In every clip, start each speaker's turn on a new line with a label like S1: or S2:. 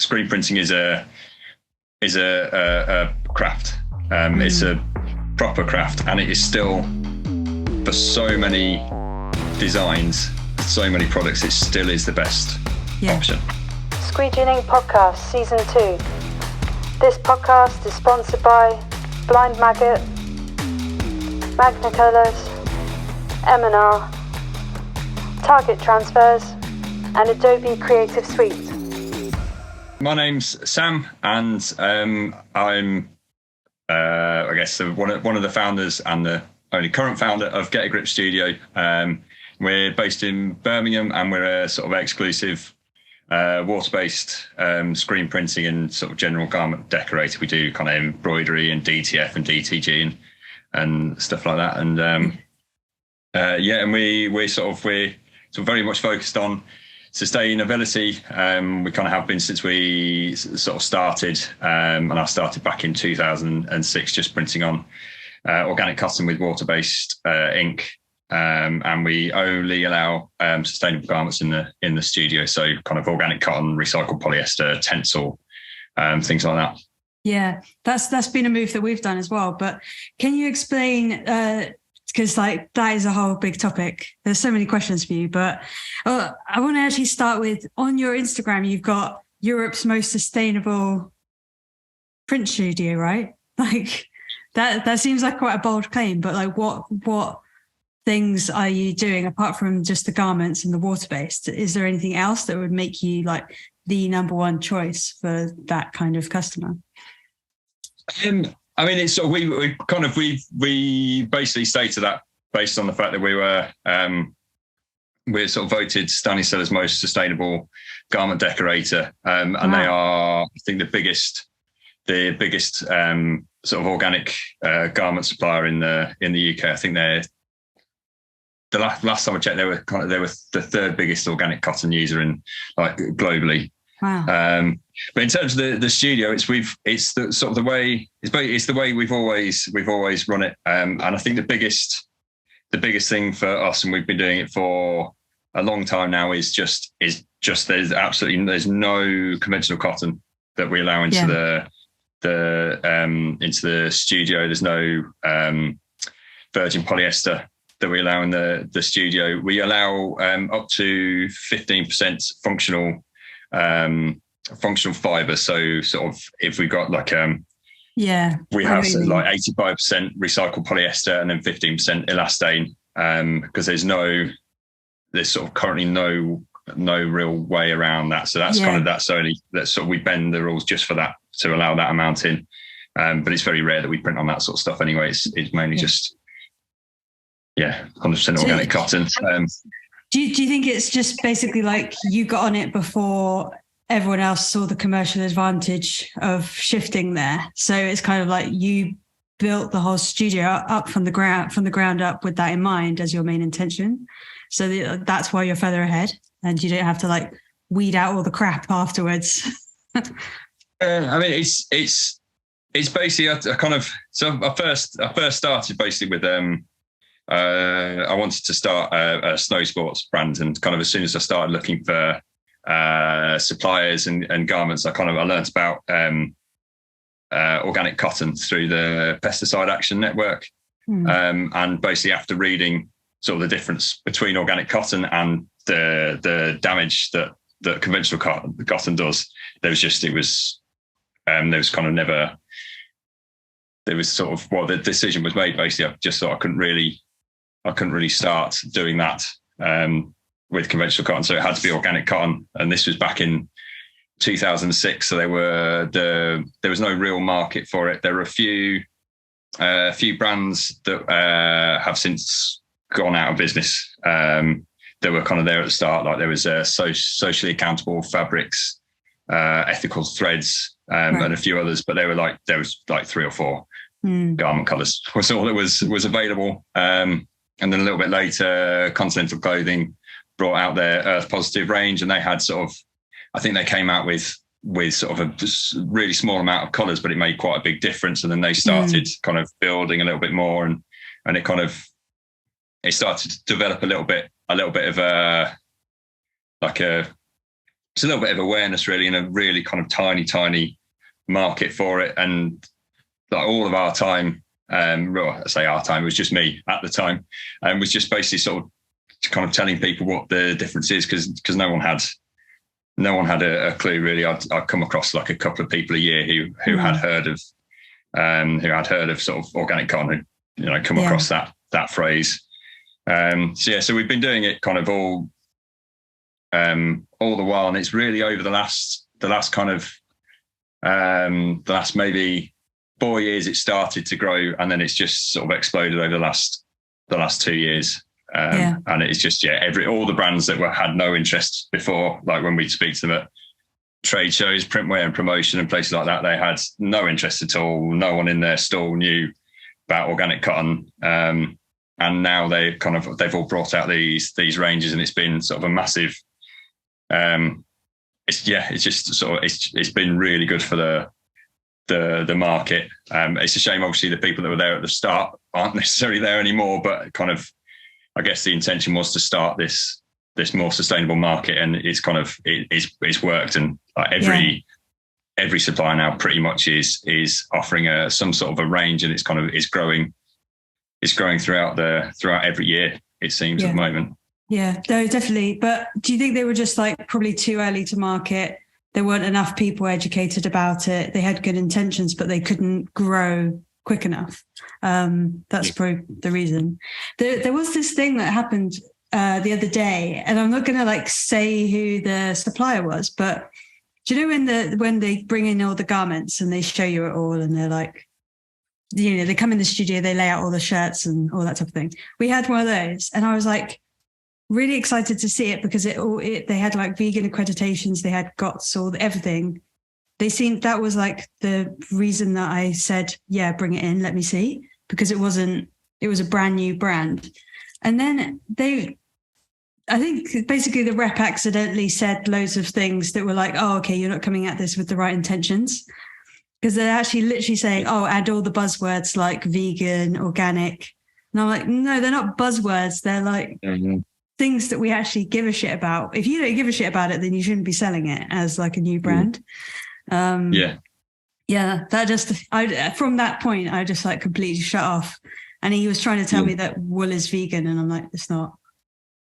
S1: screen printing is a craft. It's a proper craft, and it is still, for so many designs, so many products, it still is the best option.
S2: Screenprinting Podcast Season 2. This podcast is sponsored by Blind Maggot, Magnicolors, M&R, Target Transfers, and Adobe Creative Suite.
S1: My name's Sam, and I'm, I guess, one of the founders and the only current founder of Get a Grip Studio. We're based in Birmingham, and we're a sort of exclusive water-based screen printing and sort of general garment decorator. We do kind of embroidery and DTF and DTG and stuff like that. And and we're very much focused on sustainability. We kind of have been since we sort of started, and I started back in 2006, just printing on organic cotton with water-based ink, and we only allow sustainable garments in the studio. So kind of organic cotton, recycled polyester, tencel, things like that.
S3: Yeah, that's been a move that we've done as well. But can you explain? Because that is a whole big topic. There's so many questions for you, but I want to actually start with, on your Instagram, you've got Europe's most sustainable print studio, right? Like that seems like quite a bold claim, but like what things are you doing apart from just the garments and the water-based? Is there anything else that would make you like the number one choice for that kind of customer?
S1: I mean, it's we basically stated that based on the fact that we're sort of voted Stanley Seller's most sustainable garment decorator, and wow. They are, I think, the biggest sort of organic garment supplier in the UK. I think they're the last time I checked, they were the third biggest organic cotton user in globally.
S3: Wow.
S1: But in terms of the studio, it's the way we've always run it. And I think the biggest thing for us, and we've been doing it for a long time now, is just there's no conventional cotton that we allow into the studio. There's no virgin polyester that we allow in the studio. We allow up to 15% functional fiber. So sort of if we got we have 85% recycled polyester and then 15% elastane, because there's sort of currently no real way around that. So that's we bend the rules just for that, to allow that amount in. But it's very rare that we print on that sort of stuff anyway. It's mainly just 100% organic cotton.
S3: Do you think it's just basically like you got on it before everyone else saw the commercial advantage of shifting there? So it's kind of like you built the whole studio up from the ground up with that in mind as your main intention. So that's why you're further ahead, and you don't have to weed out all the crap afterwards.
S1: I mean, it's basically I first started basically with I wanted to start a snow sports brand, and kind of as soon as I started looking for suppliers and garments, I learned about organic cotton through the Pesticide Action Network. And basically after reading sort of the difference between organic cotton and the damage that conventional cotton does, the decision was made. Basically, I just thought I couldn't really start doing that with conventional cotton, so it had to be organic cotton. And this was back in 2006, so there was no real market for it. There were a few brands that have since gone out of business. They were kind of there at the start. Like there was socially accountable fabrics, ethical threads, and a few others, but there was 3 or 4 garment colours was all that was available. And then a little bit later, Continental Clothing brought out their Earth Positive range, and they had I think they came out with sort of a really small amount of colours, but it made quite a big difference. And then they started kind of building a little bit more, and it started to develop a little bit of a it's a little bit of awareness really, in a really kind of tiny market for it. And like all of our time, well, I say our time, it was just me at the time, and was just basically sort of kind of telling people what the difference is, because no one had a clue really. I'd come across like a couple of people a year who had heard of sort of organic cotton, who'd, come across that phrase. So we've been doing it kind of all the while, and it's really over the last maybe 4 years it started to grow, and then it's just sort of exploded over the last 2 years. And it's just all the brands that had no interest before, like when we'd speak to them at trade shows, printwear and promotion and places like that, they had no interest at all. No one in their stall knew about organic cotton. And now they've all brought out these ranges, and it's been sort of a massive. It's been really good for the market. It's a shame, obviously, the people that were there at the start aren't necessarily there anymore, but kind of, I guess the intention was to start this more sustainable market, and it's worked. And every supplier now pretty much is offering some sort of a range, and it's growing throughout every year, it seems, at the moment.
S3: Yeah, no, definitely. But do you think they were just like probably too early to market? There weren't enough people educated about it. They had good intentions, but they couldn't grow quick enough. That's probably the reason. There was this thing that happened the other day, and I'm not going to say who the supplier was, but do you know when they bring in all the garments and they show you it all, and they're like, they come in the studio, they lay out all the shirts and all that type of thing. We had one of those, and I was like really excited to see it, because they had like vegan accreditations, they had GOTS, everything. That was like the reason that I said, bring it in, let me see, because it was a brand new brand. And then I think basically the rep accidentally said loads of things that were like, oh, okay, you're not coming at this with the right intentions. Because they're actually literally saying, oh, add all the buzzwords like vegan, organic. And I'm like, no, they're not buzzwords. They're like things that we actually give a shit about. If you don't give a shit about it, then you shouldn't be selling it as like a new brand. From that point, I just like completely shut off. And he was trying to tell me that wool is vegan, and I'm like, it's not.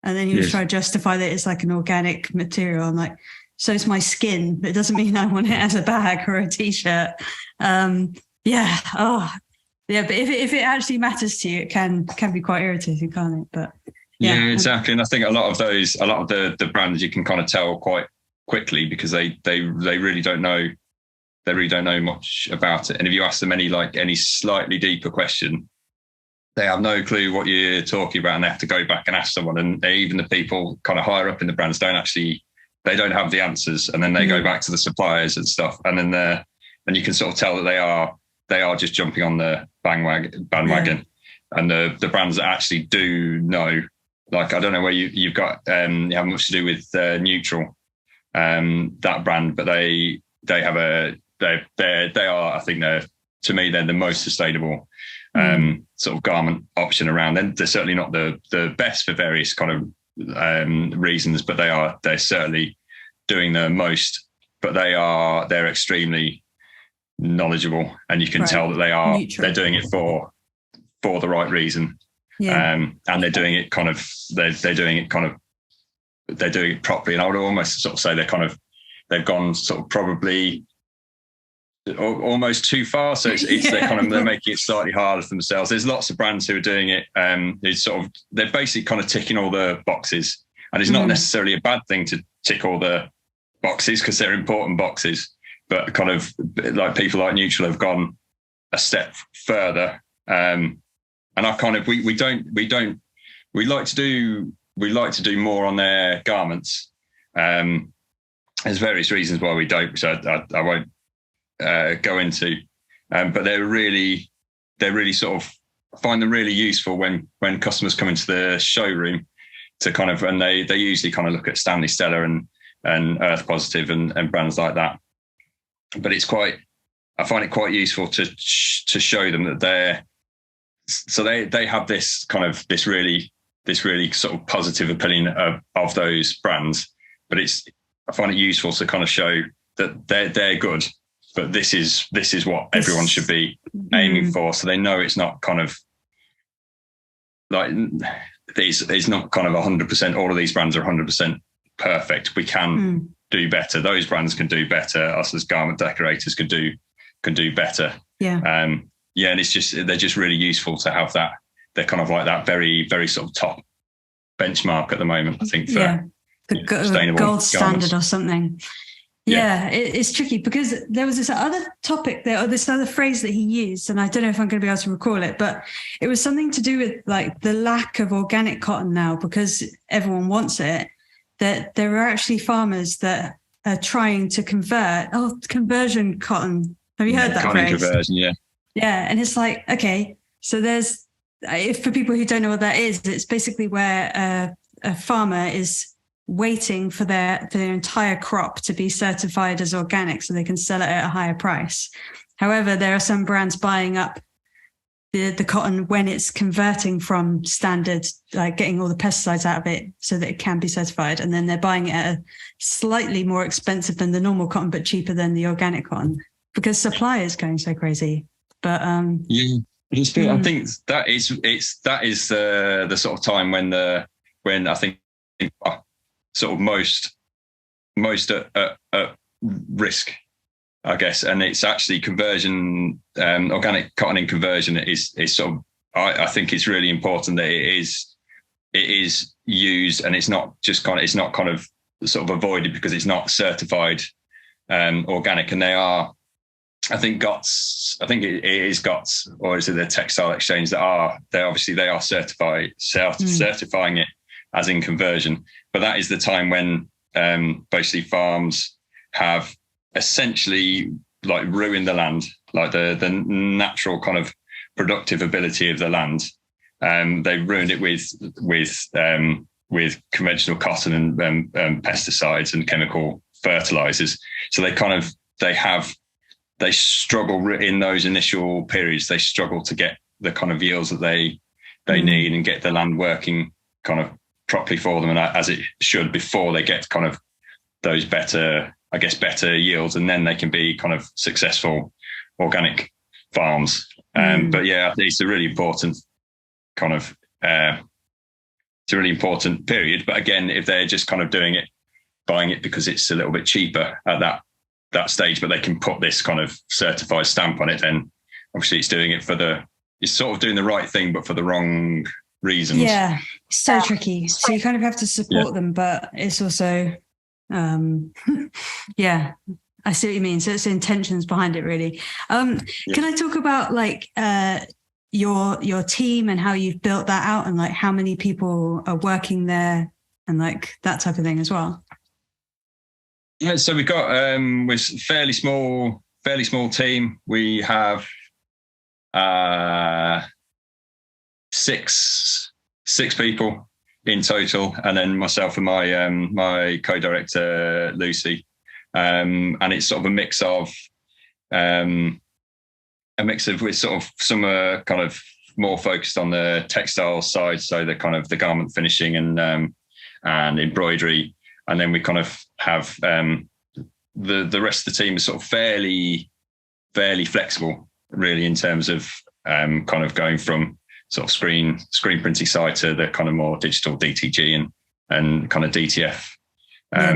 S3: And then he was trying to justify that it's like an organic material. I'm like, so it's my skin, but it doesn't mean I want it as a bag or a t-shirt. But if it actually matters to you, it can be quite irritating, can't it? But
S1: yeah, exactly. And I think a lot of the brands, you can kind of tell quite quickly, because they really don't know much about it. And if you ask them any slightly deeper question, they have no clue what you're talking about, and they have to go back and ask someone. And even the people kind of higher up in the brands don't have the answers, and then they go back to the suppliers and stuff, and then you can sort of tell that they are just jumping on the bandwagon. And the brands that actually do know, like, I don't know where you've got you have much to do with Neutral, that brand, but they are, I think to me they're the most sustainable sort of garment option around. They're certainly not the best for various kind of reasons, but they're certainly doing the most. But they're extremely knowledgeable, and you can tell that they're doing it for the right reason. And they're doing it properly. And I would almost sort of say they've gone sort of probably almost too far. So they're making it slightly harder for themselves. There's lots of brands who are doing it. They're basically kind of ticking all the boxes, and it's not necessarily a bad thing to tick all the boxes, because they're important boxes. But kind of like people like Neutral have gone a step further. And I kind of we like to do more on their garments. There's various reasons why we don't, which I won't go into. But they're really sort of find them really useful when customers come into the showroom to kind of, and they usually kind of look at Stanley Stella and Earth Positive and brands like that. But I find it quite useful to show them that they have this really sort of positive opinion of those brands, but useful to kind of show that they're good, but this is what everyone should be aiming for. So they know it's not kind of like it's not kind of 100%. All of these brands are 100% perfect. We can do better. Those brands can do better. Us as garment decorators can do better.
S3: Yeah.
S1: And it's they're just really useful to have that. They're kind of like that very, very sort of top benchmark at the moment, I think, for
S3: the gold standard or something.
S1: Yeah,
S3: it's tricky because there was this other topic there, or this other phrase that he used, and I don't know if I'm going to be able to recall it, but it was something to do with like the lack of organic cotton now because everyone wants it, that there are actually farmers that are trying to convert. Oh, conversion cotton. Have you heard that
S1: cotton
S3: phrase?
S1: Conversion, yeah.
S3: Yeah, and it's like, okay, so there's, if for people who don't know what that is, it's basically where a farmer is waiting for their entire crop to be certified as organic so they can sell it at a higher price. However, there are some brands buying up the cotton when it's converting from standard, like getting all the pesticides out of it so that it can be certified. And then they're buying it at a slightly more expensive than the normal cotton, but cheaper than the organic cotton because supply is going so crazy. But I
S1: think that is the sort of time when I think sort of most at risk, I guess, and it's actually conversion. Organic cotton in conversion is sort of. I think it's really important that it is used, and it's not kind of sort of avoided because it's not certified organic, and they are. I think it is GOTS, or is it the Textile Exchange they are certifying it as in conversion. But that is the time when basically farms have essentially like ruined the land, like the natural kind of productive ability of the land. They ruined it with conventional cotton and pesticides and chemical fertilizers. So they struggle in those initial periods. They struggle to get the kind of yields that they need and get the land working kind of properly for them and as it should before they get kind of those better yields, and then they can be kind of successful organic farms. But yeah, it's a really important kind of it's a really important period. But again, if they're just kind of buying it because it's a little bit cheaper at that stage, but they can put this kind of certified stamp on it, then obviously it's sort of doing the right thing, but for the wrong reasons.
S3: Yeah, so tricky. So you kind of have to support them, but it's also, yeah, I see what you mean. So it's the intentions behind it, really. Can I talk about like your team and how you've built that out, and like how many people are working there, and like that type of thing as well?
S1: Yeah, so we've got we're fairly small team. We have six people in total, and then myself and my co-director Lucy, and it's sort of a mix of with sort of some kind of more focused on the textile side, so the kind of the garment finishing and embroidery. And then we kind of have the rest of the team is sort of fairly flexible, really, in terms of kind of going from sort of screen printing side to the kind of more digital DTG and kind of DTF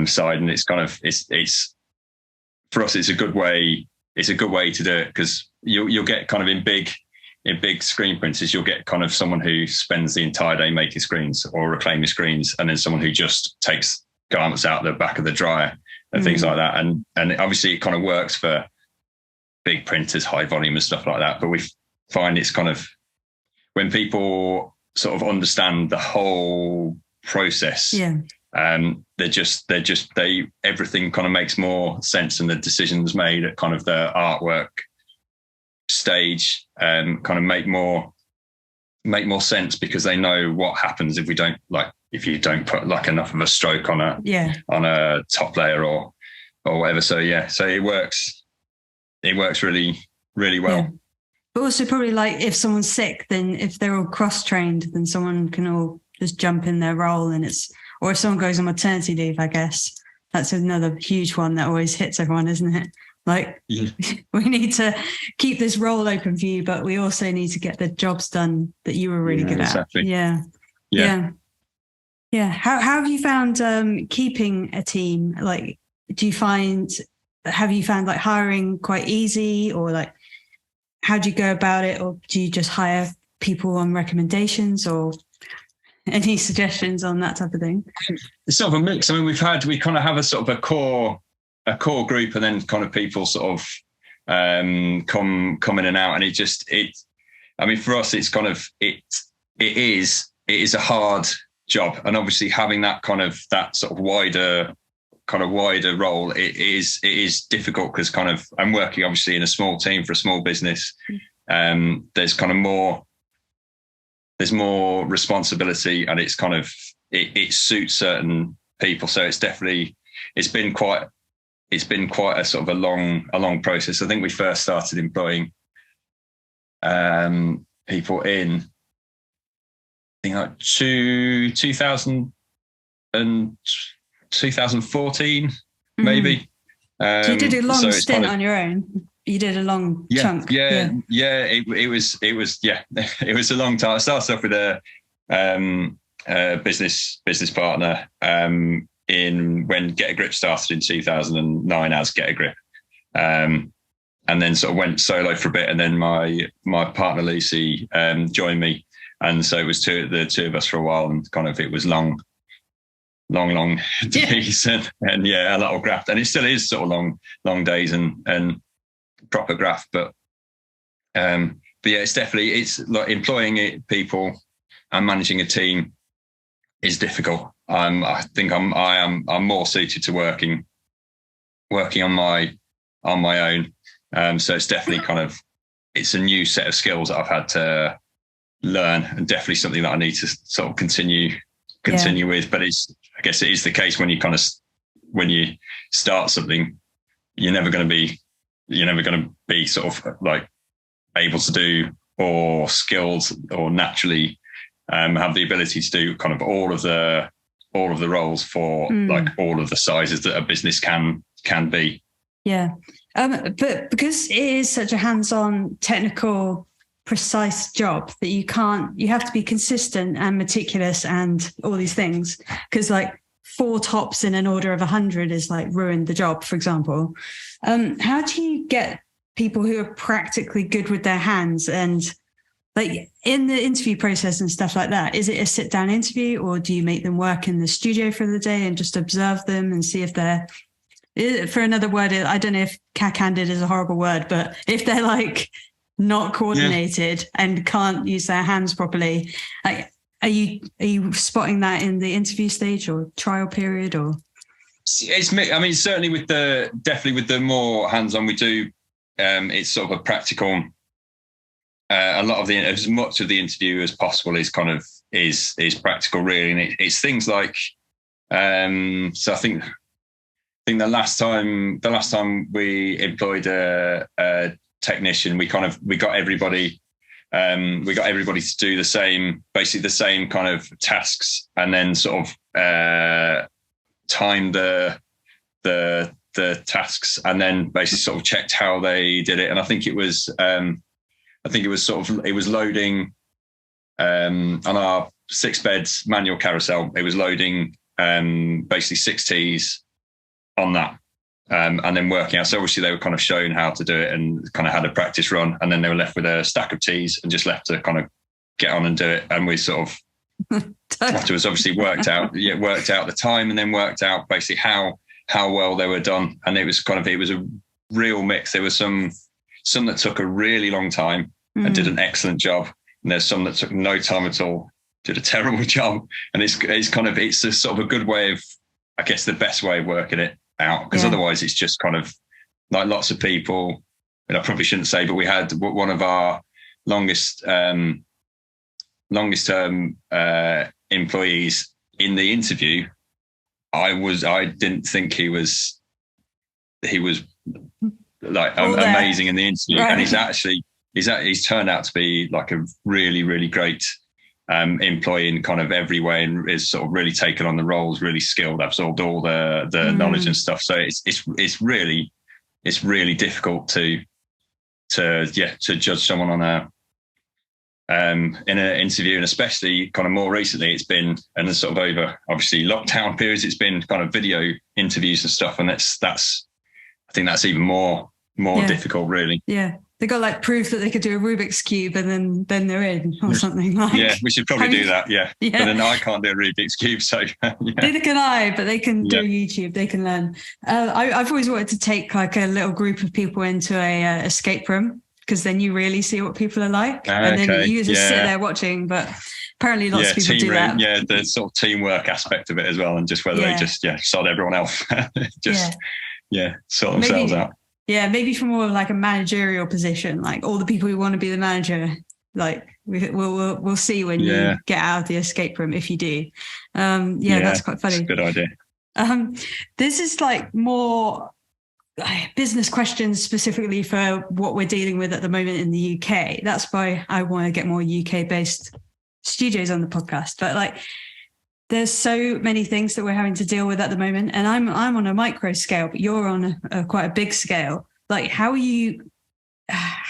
S1: side. And it's kind of it's for us, it's a good way to do it, because you'll get kind of in big screen printers, you'll get kind of someone who spends the entire day making screens or reclaiming screens, and then someone who just takes garments out the back of the dryer and things like that. And obviously it kind of works for big printers, high volume and stuff like that. But we find it's kind of when people sort of understand the whole process, everything kind of makes more sense, and the decisions made at kind of the artwork stage kind of make more sense, because they know what happens if you don't put like enough of a stroke on a top layer or whatever. So it works really, really well.
S3: Yeah. But also probably like if someone's sick, then if they're all cross-trained, then someone can all just jump in their role, or if someone goes on maternity leave, I guess, That's another huge one that always hits everyone, isn't it? Like,
S1: Yeah.
S3: we need to keep this role open for you, but we also need to get the jobs done that you were really good
S1: exactly.
S3: at. Yeah. How have you found keeping a team? Like, have you found like hiring quite easy, or like, how do you go about it? Or do you just hire people on recommendations, or any suggestions on that type of thing?
S1: It's sort of a mix. I mean, we kind of have a sort of a core group, and then kind of people sort of come in and out. And I mean, for us, it's kind of, it is a hard job. And obviously having that sort of wider role, it is difficult, because kind of, I'm working obviously in a small team for a small business. There's kind of there's more responsibility, and it's kind of, it suits certain people. So it's been quite a sort of a long process. I think we first started employing people in, I think, like 2014, maybe.
S3: So you did a long stint on your own. You did a long chunk.
S1: Yeah. It was a long time. I started off with a business partner when Get a Grip started in 2009 as Get a Grip, and then sort of went solo for a bit. And then my partner Lucy joined me, and so it was the two of us for a while, and kind of, it was long days and a lot of graft, and it still is sort of long days and proper graft, but yeah, it's like employing people and managing a team is difficult. I think I'm more suited to working on my own. So it's definitely kind of, it's a new set of skills that I've had to learn, and definitely something that I need to sort of continue with. But I guess it is the case when you start something, you're never going to be sort of like able to do, or skilled, or naturally have the ability to do kind of all of the roles for like all of the sizes that a business can be.
S3: Yeah. But because it is such a hands-on, technical, precise job that you have to be consistent and meticulous and all these things, because like 4 tops in an order of 100 is like ruined the job, for example. How do you get people who are practically good with their hands, and like in the interview process and stuff like that? Is it a sit down interview, or do you make them work in the studio for the day and just observe them and see if they're, for another word, I don't know if cack-handed is a horrible word, but if they're like not coordinated and can't use their hands properly, like, are you spotting that in the interview stage or trial period? Or
S1: it's, I mean, certainly definitely with the more hands-on we do, it's sort of a practical. A lot of as much of the interview as possible is kind of is practical, really, and it's things like. So I think the last time we employed a technician, we got everybody. We got everybody to do basically the same kind of tasks, and then sort of timed the tasks, and then basically sort of checked how they did it. And I think it was loading on our 6-bed manual carousel. It was loading basically 6 tees on that. And then working out. So obviously they were kind of shown how to do it and kind of had a practice run, and then they were left with a stack of tees and just left to kind of get on and do it. And we sort of afterwards obviously worked out the time, and then worked out basically how well they were done. And it was a real mix. There was some that took a really long time and did an excellent job, and there's some that took no time at all, did a terrible job. And it's a sort of a good way of, I guess, the best way of working it out, because otherwise it's just kind of like lots of people, and I probably shouldn't say, but we had one of our longest term employees in the interview. I didn't think he was like amazing in the interview, right. And he's turned out to be like a really, really great employee in kind of every way, and is sort of really taken on the roles, really skilled, absorbed all the knowledge and stuff. So it's really difficult to judge someone on in an interview, and especially kind of more recently, it's been, and sort of over obviously lockdown periods, it's been kind of video interviews and stuff, and that's I think that's even more difficult, really.
S3: Yeah. They got like proof that they could do a Rubik's Cube, and then they're in, or something like.
S1: Yeah, we should probably do that. Yeah. But then I can't do a Rubik's Cube, so yeah.
S3: Neither can I, but they can do YouTube. They can learn. I've always wanted to take like a little group of people into a escape room, because then you really see what people are like, and then you just sit there watching. But apparently, lots of people do that.
S1: Yeah, the sort of teamwork aspect of it as well, and just whether they just sod everyone else, sort themselves out.
S3: Yeah, maybe from more of like a managerial position, like all the people who want to be the manager, like we'll see when you get out of the escape room, if you do. That's quite funny.
S1: That's a good idea.
S3: This is like more business questions specifically for what we're dealing with at the moment in the UK. That's why I want to get more UK-based studios on the podcast. But like, there's so many things that we're having to deal with at the moment, and I'm on a micro scale, but you're on a quite a big scale. Like, how are you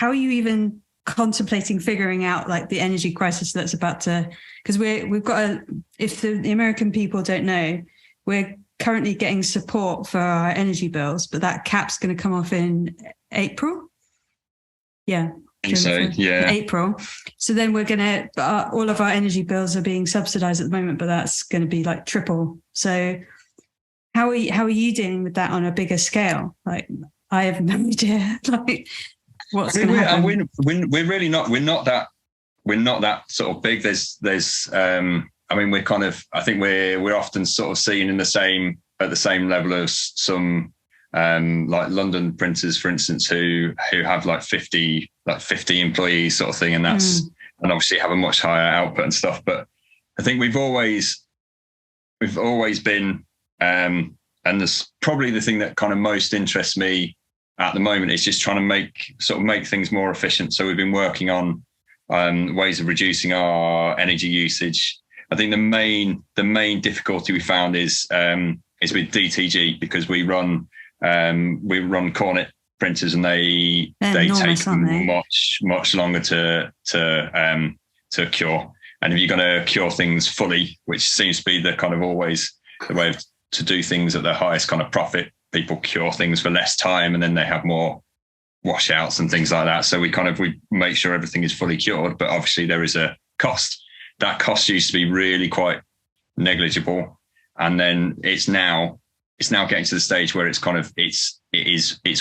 S3: even contemplating figuring out like the energy crisis that's about to? Because we've got if the American people don't know, we're currently getting support for our energy bills, but that cap's going to come off in April. Yeah. April. So then we're going to, all of our energy bills are being subsidized at the moment, but that's going to be like triple. So how are you dealing with that on a bigger scale? Like, I have no idea. Like, what's going to happen?
S1: We're really not. We're not that sort of big. There's. I mean, we're kind of. I think we're often sort of seen at the same level as some. Like London printers, for instance, who have like 50 employees sort of thing, and that's and obviously have a much higher output and stuff. But I think we've always been, and there's probably the thing that kind of most interests me at the moment is just trying to make things more efficient. So we've been working on ways of reducing our energy usage. I think the main difficulty we found is with DTG, because we run cornet printers, and they take much longer to cure. And if you're going to cure things fully, which seems to be the kind of always the way to do things at the highest kind of profit, people cure things for less time, and then they have more washouts and things like that. So we make sure everything is fully cured, but obviously there is a cost. That cost used to be really quite negligible, and then it's now getting to the stage where it's kind of it's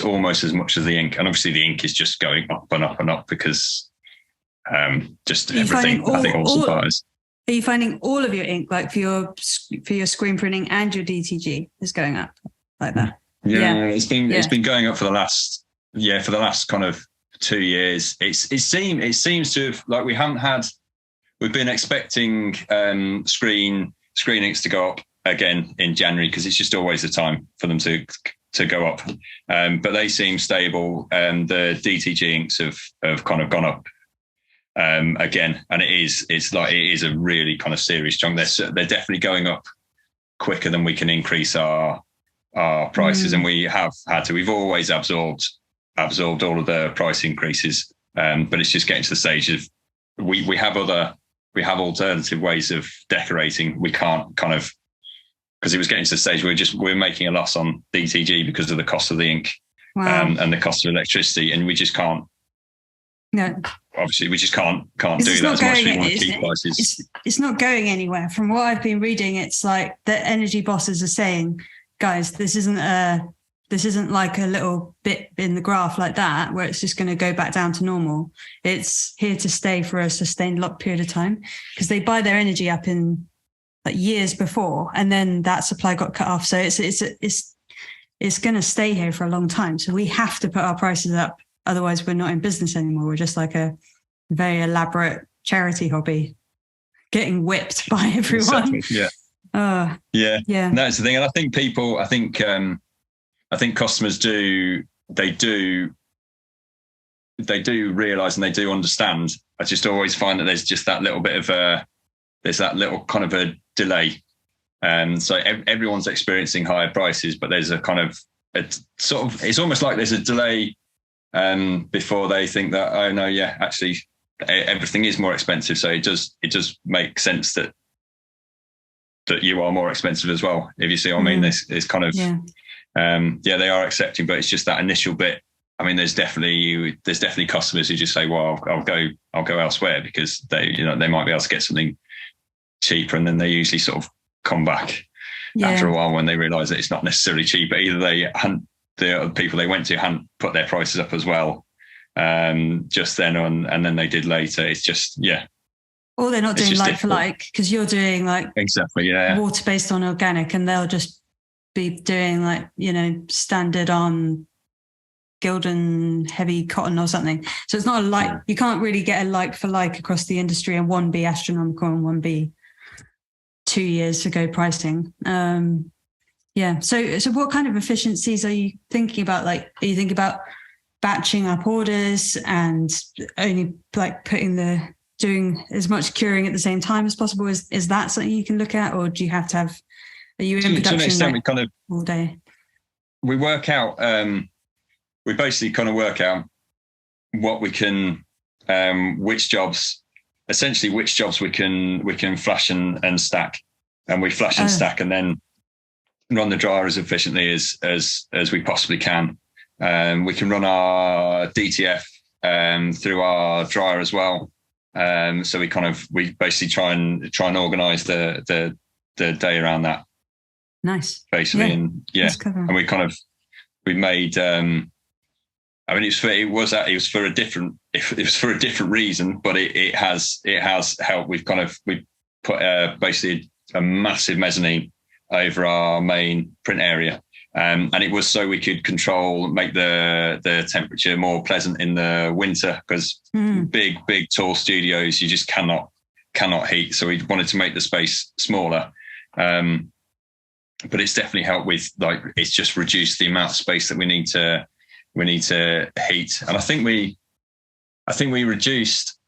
S1: almost as much as the ink, and obviously the ink is just going up and up and up because just everything. I think all suppliers.
S3: Are you finding all of your ink, like for your screen printing and your DTG, is going up like that?
S1: Yeah. It's been going up for the last kind of 2 years. It seems to have, like, we've been expecting screen inks to go up again in January, because it's just always the time for them to go up. But they seem stable. The DTG inks have kind of gone up again, and it is a really kind of serious chunk. They're definitely going up quicker than we can increase our prices, and we have had to. We've always absorbed all of the price increases, but it's just getting to the stage of we have alternative ways of decorating. We can't kind of, because it was getting to the stage where we're making a loss on DTG because of the cost of the ink.
S3: Wow.
S1: And the cost of electricity, and we just can't.
S3: No,
S1: obviously we just can't do that as much as we want to keep prices.
S3: It's not going anywhere. From what I've been reading, it's like the energy bosses are saying, guys, this isn't like a little bit in the graph like that where it's just going to go back down to normal. It's here to stay for a sustained long period of time, because they buy their energy up in like years before, and then that supply got cut off. So it's going to stay here for a long time. So we have to put our prices up. Otherwise, we're not in business anymore. We're just like a very elaborate charity hobby getting whipped by everyone.
S1: Exactly. Yeah. That's the thing. And I think customers do realize, and they do understand. I just always find that there's just that little bit of there's that little kind of a delay. So everyone's experiencing higher prices, but there's a kind of it's almost like there's a delay before they think that, oh no, yeah, actually everything is more expensive. So it does make sense that you are more expensive as well. If you see what I mean, this kind of they are accepting, but it's just that initial bit. I mean, there's definitely customers who just say, well, I'll go elsewhere, because they might be able to get something cheaper, and then they usually sort of come back after a while when they realise that it's not necessarily cheaper. Either the other people they went to hadn't put their prices up as well just then on, and then they did later. It's just
S3: or they're not doing like for like, because you're doing like
S1: exactly
S3: water based on organic, and they'll just be doing like standard on Gildan heavy cotton or something. So it's not a like, you can't really get a like for like across the industry, and one be astronomical and one be 2 years ago pricing. So what kind of efficiencies are you thinking about? Like, are you thinking about batching up orders and only like doing as much curing at the same time as possible? Is that something you can look at, or do you have to have, are you in production
S1: to an extent, we kind of
S3: all day?
S1: We work out, we basically kind of work out what we can, which jobs we can flash and stack, and we flash and stack, and then run the dryer as efficiently as we possibly can. We can run our DTF through our dryer as well. So we basically try and organise the day around that.
S3: Nice,
S1: basically, and we made. I mean, it was for a different reason, but it has helped. We put basically a massive mezzanine over our main print area, and it was so we could make the temperature more pleasant in the winter, because big tall studios you just cannot heat. So we wanted to make the space smaller, but it's definitely helped with, like, it's just reduced the amount of space that we need to heat. And I think we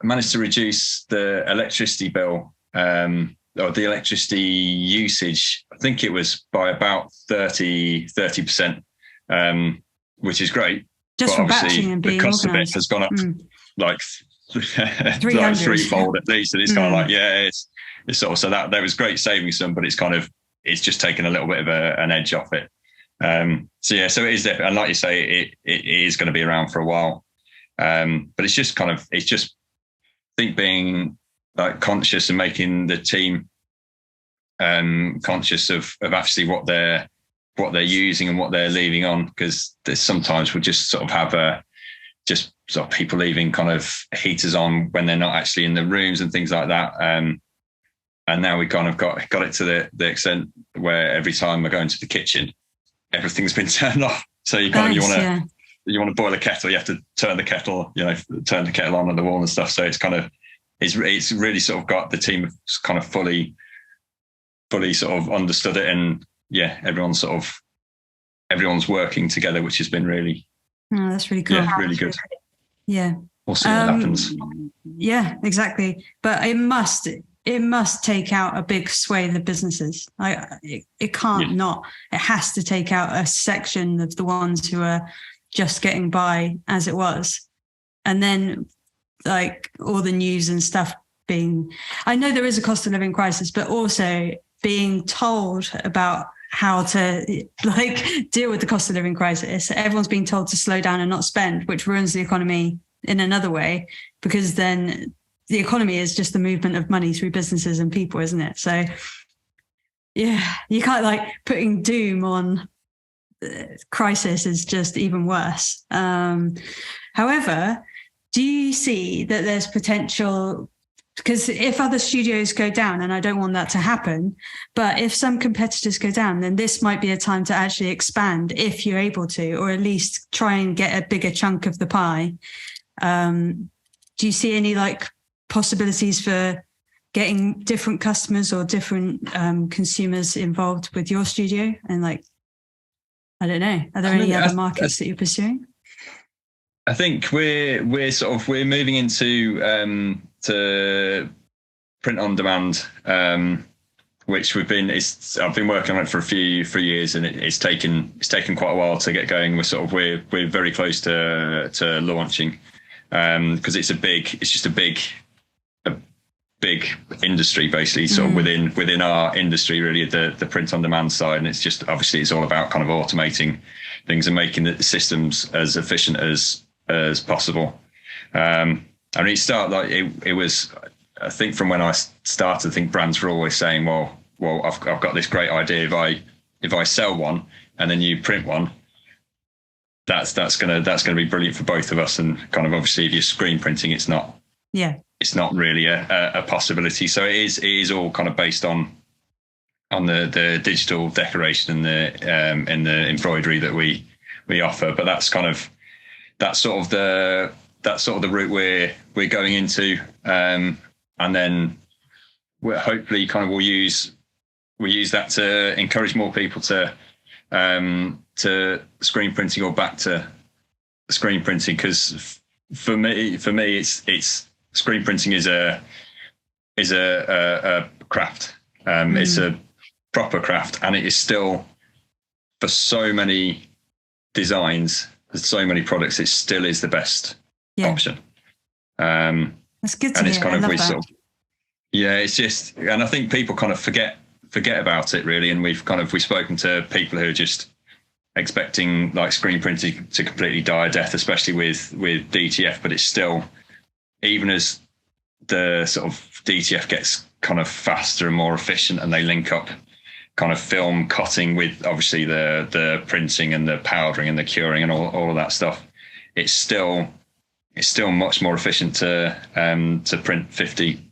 S1: managed to reduce the electricity bill, or the electricity usage. I think it was by about 30%, which is great.
S3: Just from batching and being
S1: the cost
S3: organised.
S1: of it has gone up like threefold at least. And it's kind of like, it's sort of, so that there was great saving some, but it's just taken a little bit of an edge off it. So it is different, and like you say, it is going to be around for a while. But it's just I think being like conscious and making the team conscious of actually what they're using and what they're leaving on, because there's sometimes we'll just sort of have just sort of people leaving kind of heaters on when they're not actually in the rooms and things like that. And now we kind of got it to the extent where every time I go into the kitchen, everything's been turned off. So you want to boil a kettle, you have to turn the kettle on at the wall and stuff. So it's really sort of got the team kind of fully sort of understood it, and everyone's working together, which has been really,
S3: that's really cool.
S1: Really good.
S3: Yeah,
S1: we'll see what happens.
S3: Yeah, exactly. But it must take out a big swathe of businesses. It can't not. It has to take out a section of the ones who are just getting by as it was. And then like all the news and stuff I know there is a cost of living crisis, but also being told about how to like deal with the cost of living crisis. Everyone's being told to slow down and not spend, which ruins the economy in another way, because then the economy is just the movement of money through businesses and people, isn't it? So yeah, you can't, like, putting doom on crisis is just even worse. However, do you see that there's potential? Because if other studios go down, and I don't want that to happen, but if some competitors go down, then this might be a time to actually expand if you're able to, or at least try and get a bigger chunk of the pie. Do you see any like possibilities for getting different customers or different consumers involved with your studio? And like, I don't know, are there any other markets that you're pursuing?
S1: I think we're moving into print on demand, which I've been working on it for a few years, and it's taken quite a while to get going. We're very close to launching, because it's just a big industry, basically, sort of within our industry, really, the print on demand side. And it's just, obviously, it's all about kind of automating things and making the systems as efficient as possible. And it was, I think, from when I started, I think brands were always saying, well, I've got this great idea. If I sell one and then you print one, that's gonna be brilliant for both of us. And kind of, obviously, if you're screen printing, it's not really a possibility. So it is all kind of based on the digital decoration and the embroidery that we offer. But that's sort of the route we're going into, and then we'll use that to encourage more people to screen printing or back to screen printing. Because for me, it's screen printing is a craft. It's a proper craft, and it is still, for so many designs, so many products, it still is the best option.
S3: That's good to hear.
S1: It's kind of it's just, and I think people kind of forget about it, really. And we've spoken to people who are just expecting like screen printing to completely die a death, especially with DTF. But it's still, even as the sort of DTF gets kind of faster and more efficient, and they link up kind of film cutting with, obviously, the printing and the powdering and the curing and all of that stuff, it's still much more efficient to print 50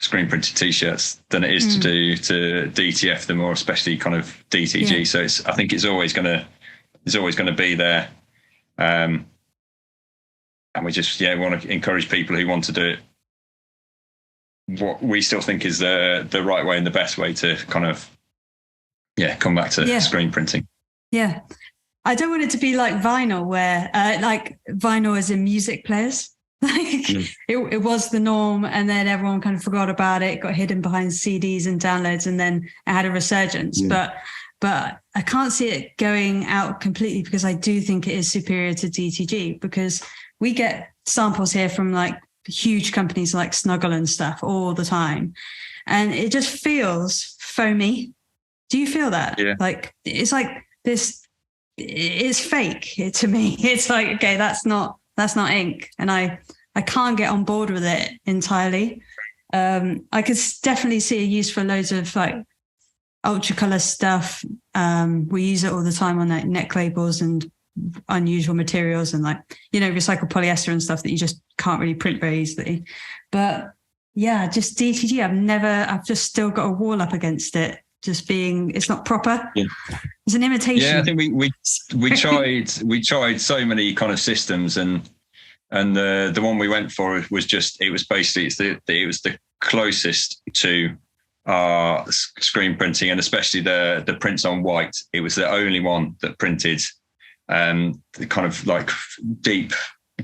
S1: screen printed t-shirts than it is to do to DTF them, or especially kind of DTG. So I think it's always going to be there, and we just want to encourage people who want to do it what we still think is the right way and the best way to kind of come back to screen printing.
S3: I don't want it to be like vinyl, where like vinyl as in music players. It was the norm, and then everyone kind of forgot about it, got hidden behind CDs and downloads, and then it had a resurgence. But I can't see it going out completely, because I do think it is superior to DTG, because we get samples here from like huge companies like Snuggle and stuff all the time, and it just feels foamy. Do you feel that? Like, it's like this, it's fake to me. It's like, okay, that's not ink, and I can't get on board with it entirely. I could definitely see a use for loads of like ultra color stuff. We use it all the time on like neck labels and unusual materials, and like, recycled polyester and stuff that you just can't really print very easily. But just DTG, I've just still got a wall up against it, just being, it's not proper. It's an imitation.
S1: I think we tried so many kind of systems, and the one we went for was basically it was the closest to our screen printing, and especially the prints on white. It was the only one that printed the kind of like deep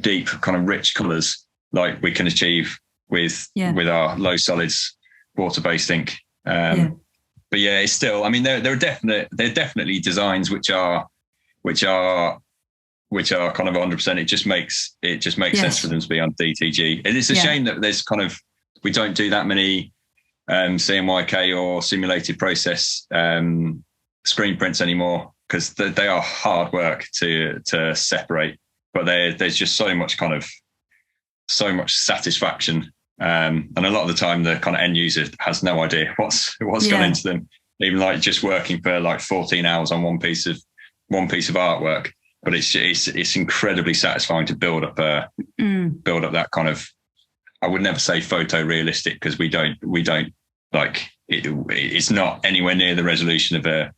S1: kind of rich colours like we can achieve with our low solids water-based ink. But it's still, I mean, there are definitely designs which are kind of 100%. It just makes sense for them to be on DTG. It is a shame that there's we don't do that many CMYK or simulated process screen prints anymore, because they are hard work to separate. But there's just so much satisfaction. And a lot of the time, the kind of end user has no idea what's gone into them. Even like just working for like 14 hours on one piece of artwork, but it's incredibly satisfying to build up that kind of, I would never say photorealistic, because we don't like it. It's not anywhere near the resolution of a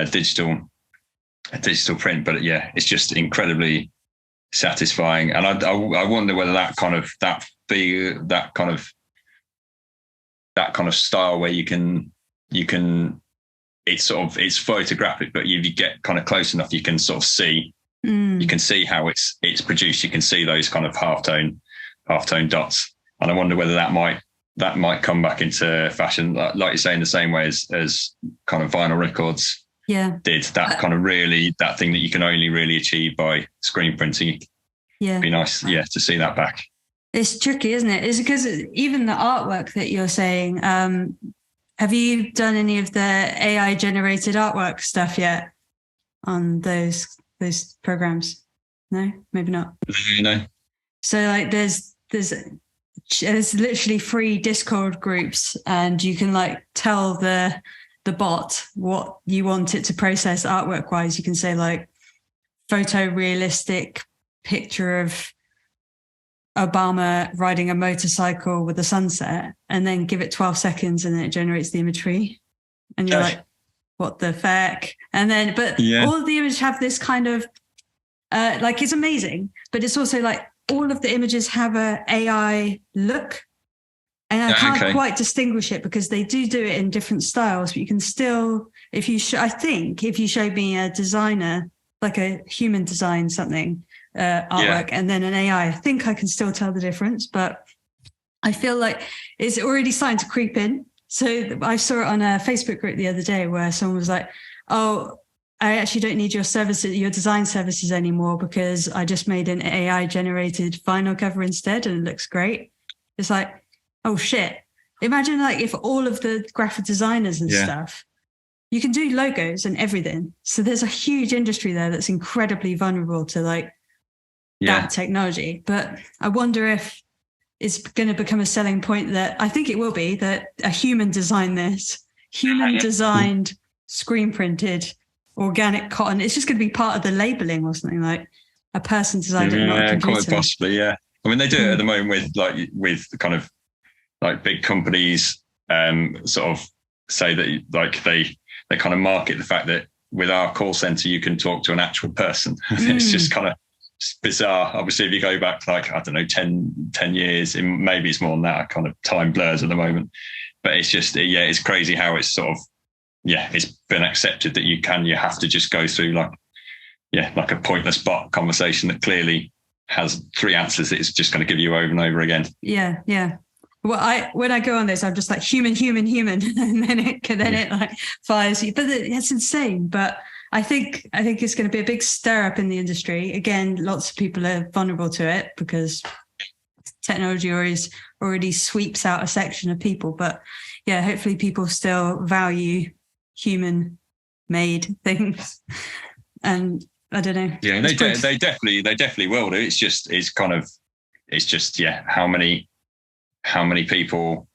S1: digital print, but it's just incredibly satisfying. And I wonder whether that kind of style where you can it's photographic, but if you get kind of close enough, you can sort of see you can see how it's produced. You can see those kind of half tone dots, and I wonder whether that might that might come back into fashion, like you say, in the same way as kind of vinyl records did. That kind of really, that thing that you can only really achieve by screen printing. It'd be nice, to see that back.
S3: It's tricky, isn't it? It's because even the artwork that you're saying, have you done any of the AI generated artwork stuff yet on those programs? No, maybe not.
S1: No.
S3: So like there's literally 3 Discord groups, and you can like tell the bot what you want it to process artwork wise. You can say like photorealistic picture of Obama riding a motorcycle with a sunset, and then give it 12 seconds and then it generates the imagery. And you're like, what the fuck? And then, but all of the images have this kind of, like, it's amazing, but it's also like all of the images have a AI look. And I can't quite distinguish it because they do it in different styles, but you can still, if you showed me a designer, like a human design something, artwork, and then an AI, I think I can still tell the difference, but I feel like it's already starting to creep in. So I saw it on a Facebook group the other day where someone was like, oh, I actually don't need your services, your design services anymore, because I just made an AI generated vinyl cover instead and it looks great. It's like, oh shit. Imagine like if all of the graphic designers and stuff, you can do logos and everything. So there's a huge industry there that's incredibly vulnerable to like that technology. But I wonder if it's going to become a selling point that I think it will be, that a human designed this, human designed, screen printed, organic cotton. It's just going to be part of the labeling or something, like a person designed it, not a computer.
S1: Quite possibly, I mean, they do it at the moment with kind of like big companies sort of say that like they kind of market the fact that with our call center, you can talk to an actual person. It's just kind of bizarre. Obviously, if you go back like, I don't know, 10 years, maybe it's more than that, kind of time blurs at the moment. But it's just, it's crazy how it's sort of, it's been accepted that you have to just go through like a pointless bot conversation that clearly has 3 answers that it's just going to give you over and over again. Yeah.
S3: Well, when I go on this, I'm just like human, and then it like fires you. But it's insane. But I think it's going to be a big stir up in the industry. Again, lots of people are vulnerable to it because technology already sweeps out a section of people. But hopefully people still value human-made things. And I don't know. Yeah,
S1: they definitely will do. It's just how many people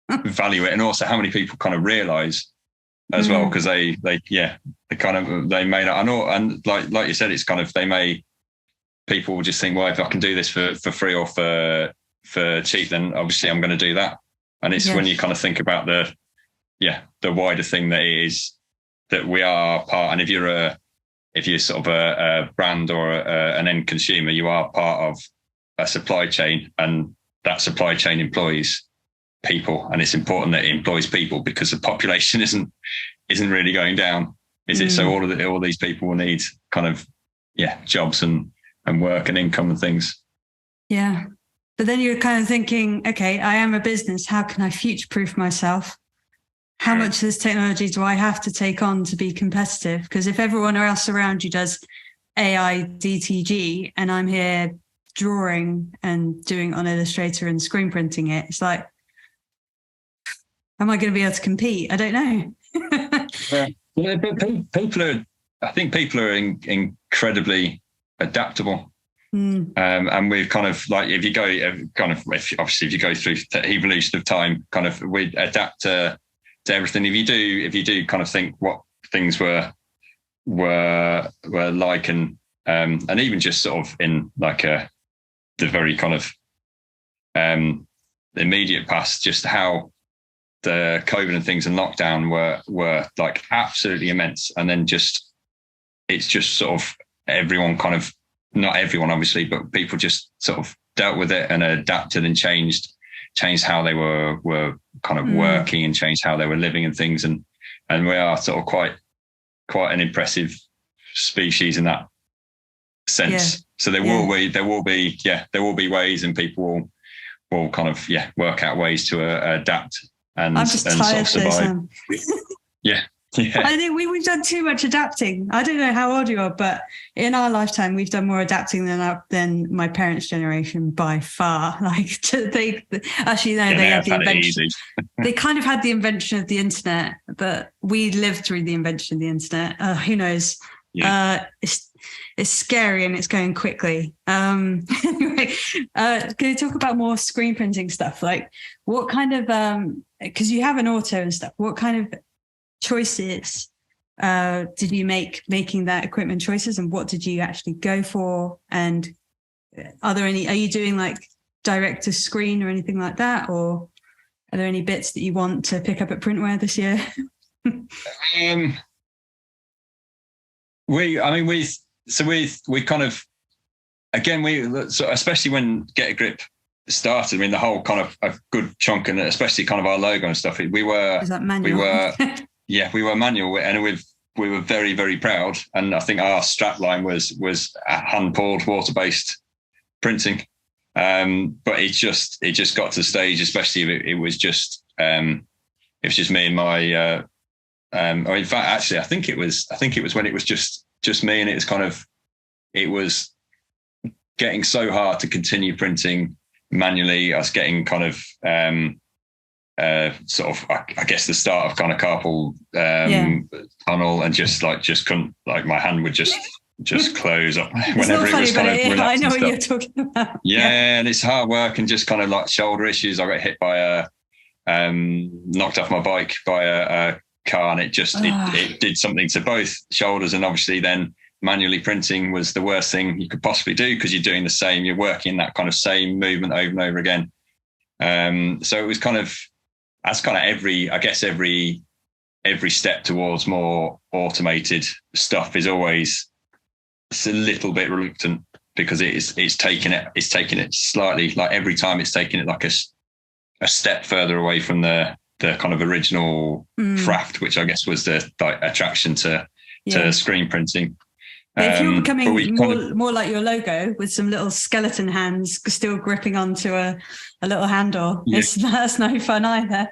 S1: value it, and also how many people kind of realize as well, because they may not. I know, and like you said, it's kind of people will just think, well, if I can do this for free or for cheap, then obviously I'm going to do that. And it's when you kind of think about the wider thing that it is, that we are part. And if you're sort of a brand or an end consumer, you are part of a supply chain, and that supply chain employs people, and it's important that it employs people because the population isn't really going down, is it? So all these people will need kind of jobs and work and income and things.
S3: Yeah, but then you're kind of thinking, okay, I am a business. How can I future-proof myself? How much of this technology do I have to take on to be competitive? Because if everyone else around you does AI DTG and I'm here drawing and doing on Illustrator and screen printing it, it's like, am I going to be able to compete? I don't know.
S1: But I think people are incredibly adaptable. And we've kind of like, if you go through the evolution of time, kind of we adapt to everything. If you do kind of think what things were like, and even just sort of in like the very kind of immediate past, just how the COVID and things and lockdown were like absolutely immense. And then it's just sort of everyone kind of, not everyone obviously, but people just sort of dealt with it and adapted and changed how they were kind of working, and changed how they were living and things. And we are sort of quite an impressive species in that sense. So there will be ways, and people we'll kind of work out ways to adapt and
S3: I'm just
S1: and
S3: tired
S1: sort of survive.
S3: Yeah. I think we've done too much adapting. I don't know how old you are, but in our lifetime, we've done more adapting than my parents' generation by far. Like they actually no, they had the invention. They kind of had the invention of the internet, but we lived through the invention of the internet. Who knows? Yeah. It's scary and it's going quickly. Anyway, can you talk about more screen printing stuff? Like what kind of because you have an auto and stuff. What kind of choices did you making that equipment choices, and what did you actually go for? And are you doing like direct to screen or anything like that, or are there any bits that you want to pick up at Printware this year?
S1: We kind of, again, so especially when Get a Grip started, I mean, the whole kind of a good chunk, and especially kind of our logo and stuff, we were manual, and we were very, very proud. And I think our strap line was hand poured water-based printing. But it just got to the stage, especially if it was just me and my or in fact, actually, I think it was when it was just me, and it was getting so hard to continue printing manually. I was getting kind of sort of, I guess, the start of kind of carpal tunnel, and just couldn't, like, my hand would just close up whenever it was kind of relaxed.
S3: I know what you're talking about.
S1: Yeah, and it's hard work, and just kind of like shoulder issues. I got hit by knocked off my bike by a car, and it did something to both shoulders. And obviously then manually printing was the worst thing you could possibly do, because you're working that kind of same movement over and over again. So it was every step towards more automated stuff is always, it's a little bit reluctant, because it's taking it slightly, like every time it's taking it like a step further away from the kind of original craft, which I guess was the attraction to screen printing.
S3: If you're becoming more like your logo, with some little skeleton hands still gripping onto a little handle, that's no fun either.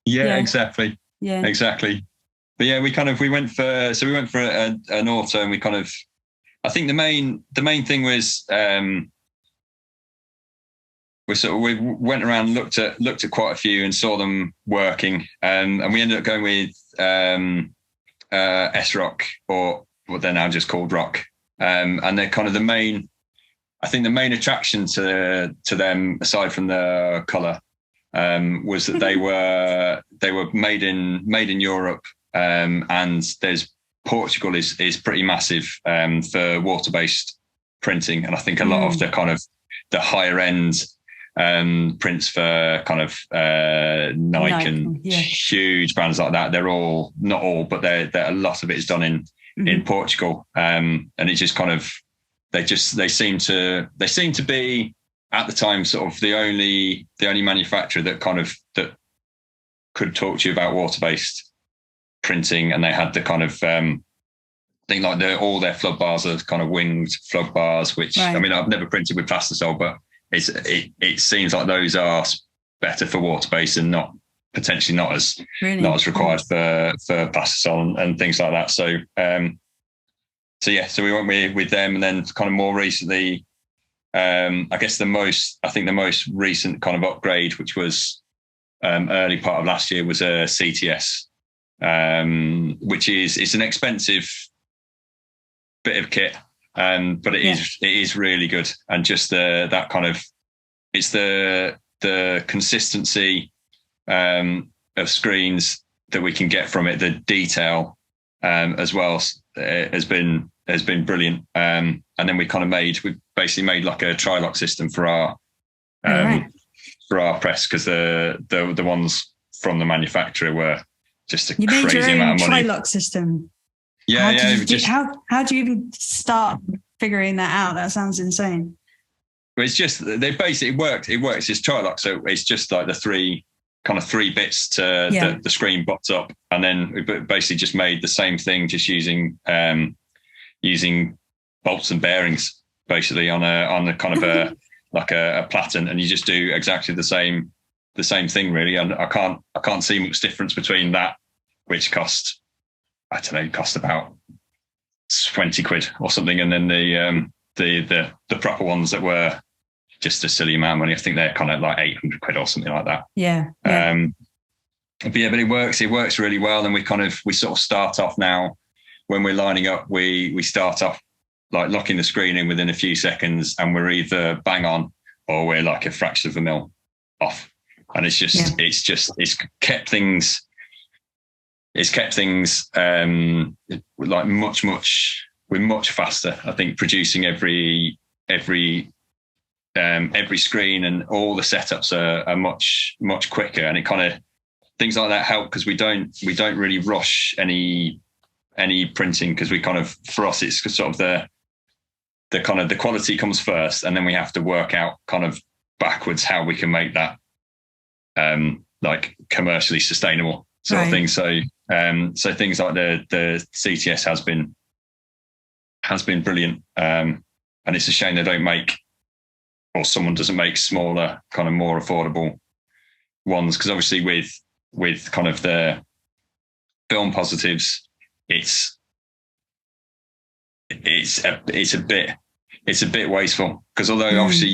S1: Yeah, exactly. Yeah, exactly. But yeah, we went for an auto, and we kind of, I think the main thing was we went around, looked at quite a few and saw them working, and we ended up going with S-Rock, or what they're now just called Rock, and they're kind of the main attraction to them, aside from the colour, was that they were made in Europe, and Portugal is pretty massive for water-based printing, and I think a lot of the kind of the higher end prints for kind of Nike and huge brands like that, they're all, not all, but they're a lot of it is done in Portugal, and it just kind of they seem to be at the time sort of the only manufacturer that could talk to you about water-based printing. And they had the kind of thing, like all their flood bars are kind of winged flood bars, which I mean, I've never printed with plastisol, but it seems like those are better for water-based and potentially not as required for plastisol and things like that. So we went with them, and then kind of more recently, I guess the most recent kind of upgrade, which was early part of last year, was a CTS, which it's an expensive bit of kit, but it is really good, and just that kind of, it's the consistency of screens that we can get from it, the detail as well, has been brilliant. And then we basically made like a tri-lock system for our press, because the ones from the manufacturer were just a crazy amount of money.
S3: Tri-lock system.
S1: Yeah,
S3: how do you even start figuring that out? That sounds insane.
S1: Well, it's just, it works. It's tri-lock, so it's just like the three bits to the screen bots up, and then we basically just made the same thing, just using bolts and bearings, basically on a kind of like a platen, and you just do exactly the same thing really. And I can't see much difference between that, which cost about 20 quid or something, and then the proper ones that were just a silly amount of money. I think they're kind of like 800 quid or something like that.
S3: Yeah.
S1: But it works really well. And we sort of start off now when we're lining up, we start off like locking the screen in within a few seconds, and we're either bang on or we're like a fraction of a mil off. And it's kept things like we're much faster. I think producing every screen, and all the setups are much quicker, and it kind of things like that help because we don't really rush any printing, because we kind of, for us it's sort of the quality comes first, and then we have to work out kind of backwards how we can make that like commercially sustainable sort of thing. So things like the CTS has been brilliant, and it's a shame they don't make, or someone doesn't make smaller, kind of more affordable ones, because obviously with kind of the film positives, it's a bit wasteful, because although obviously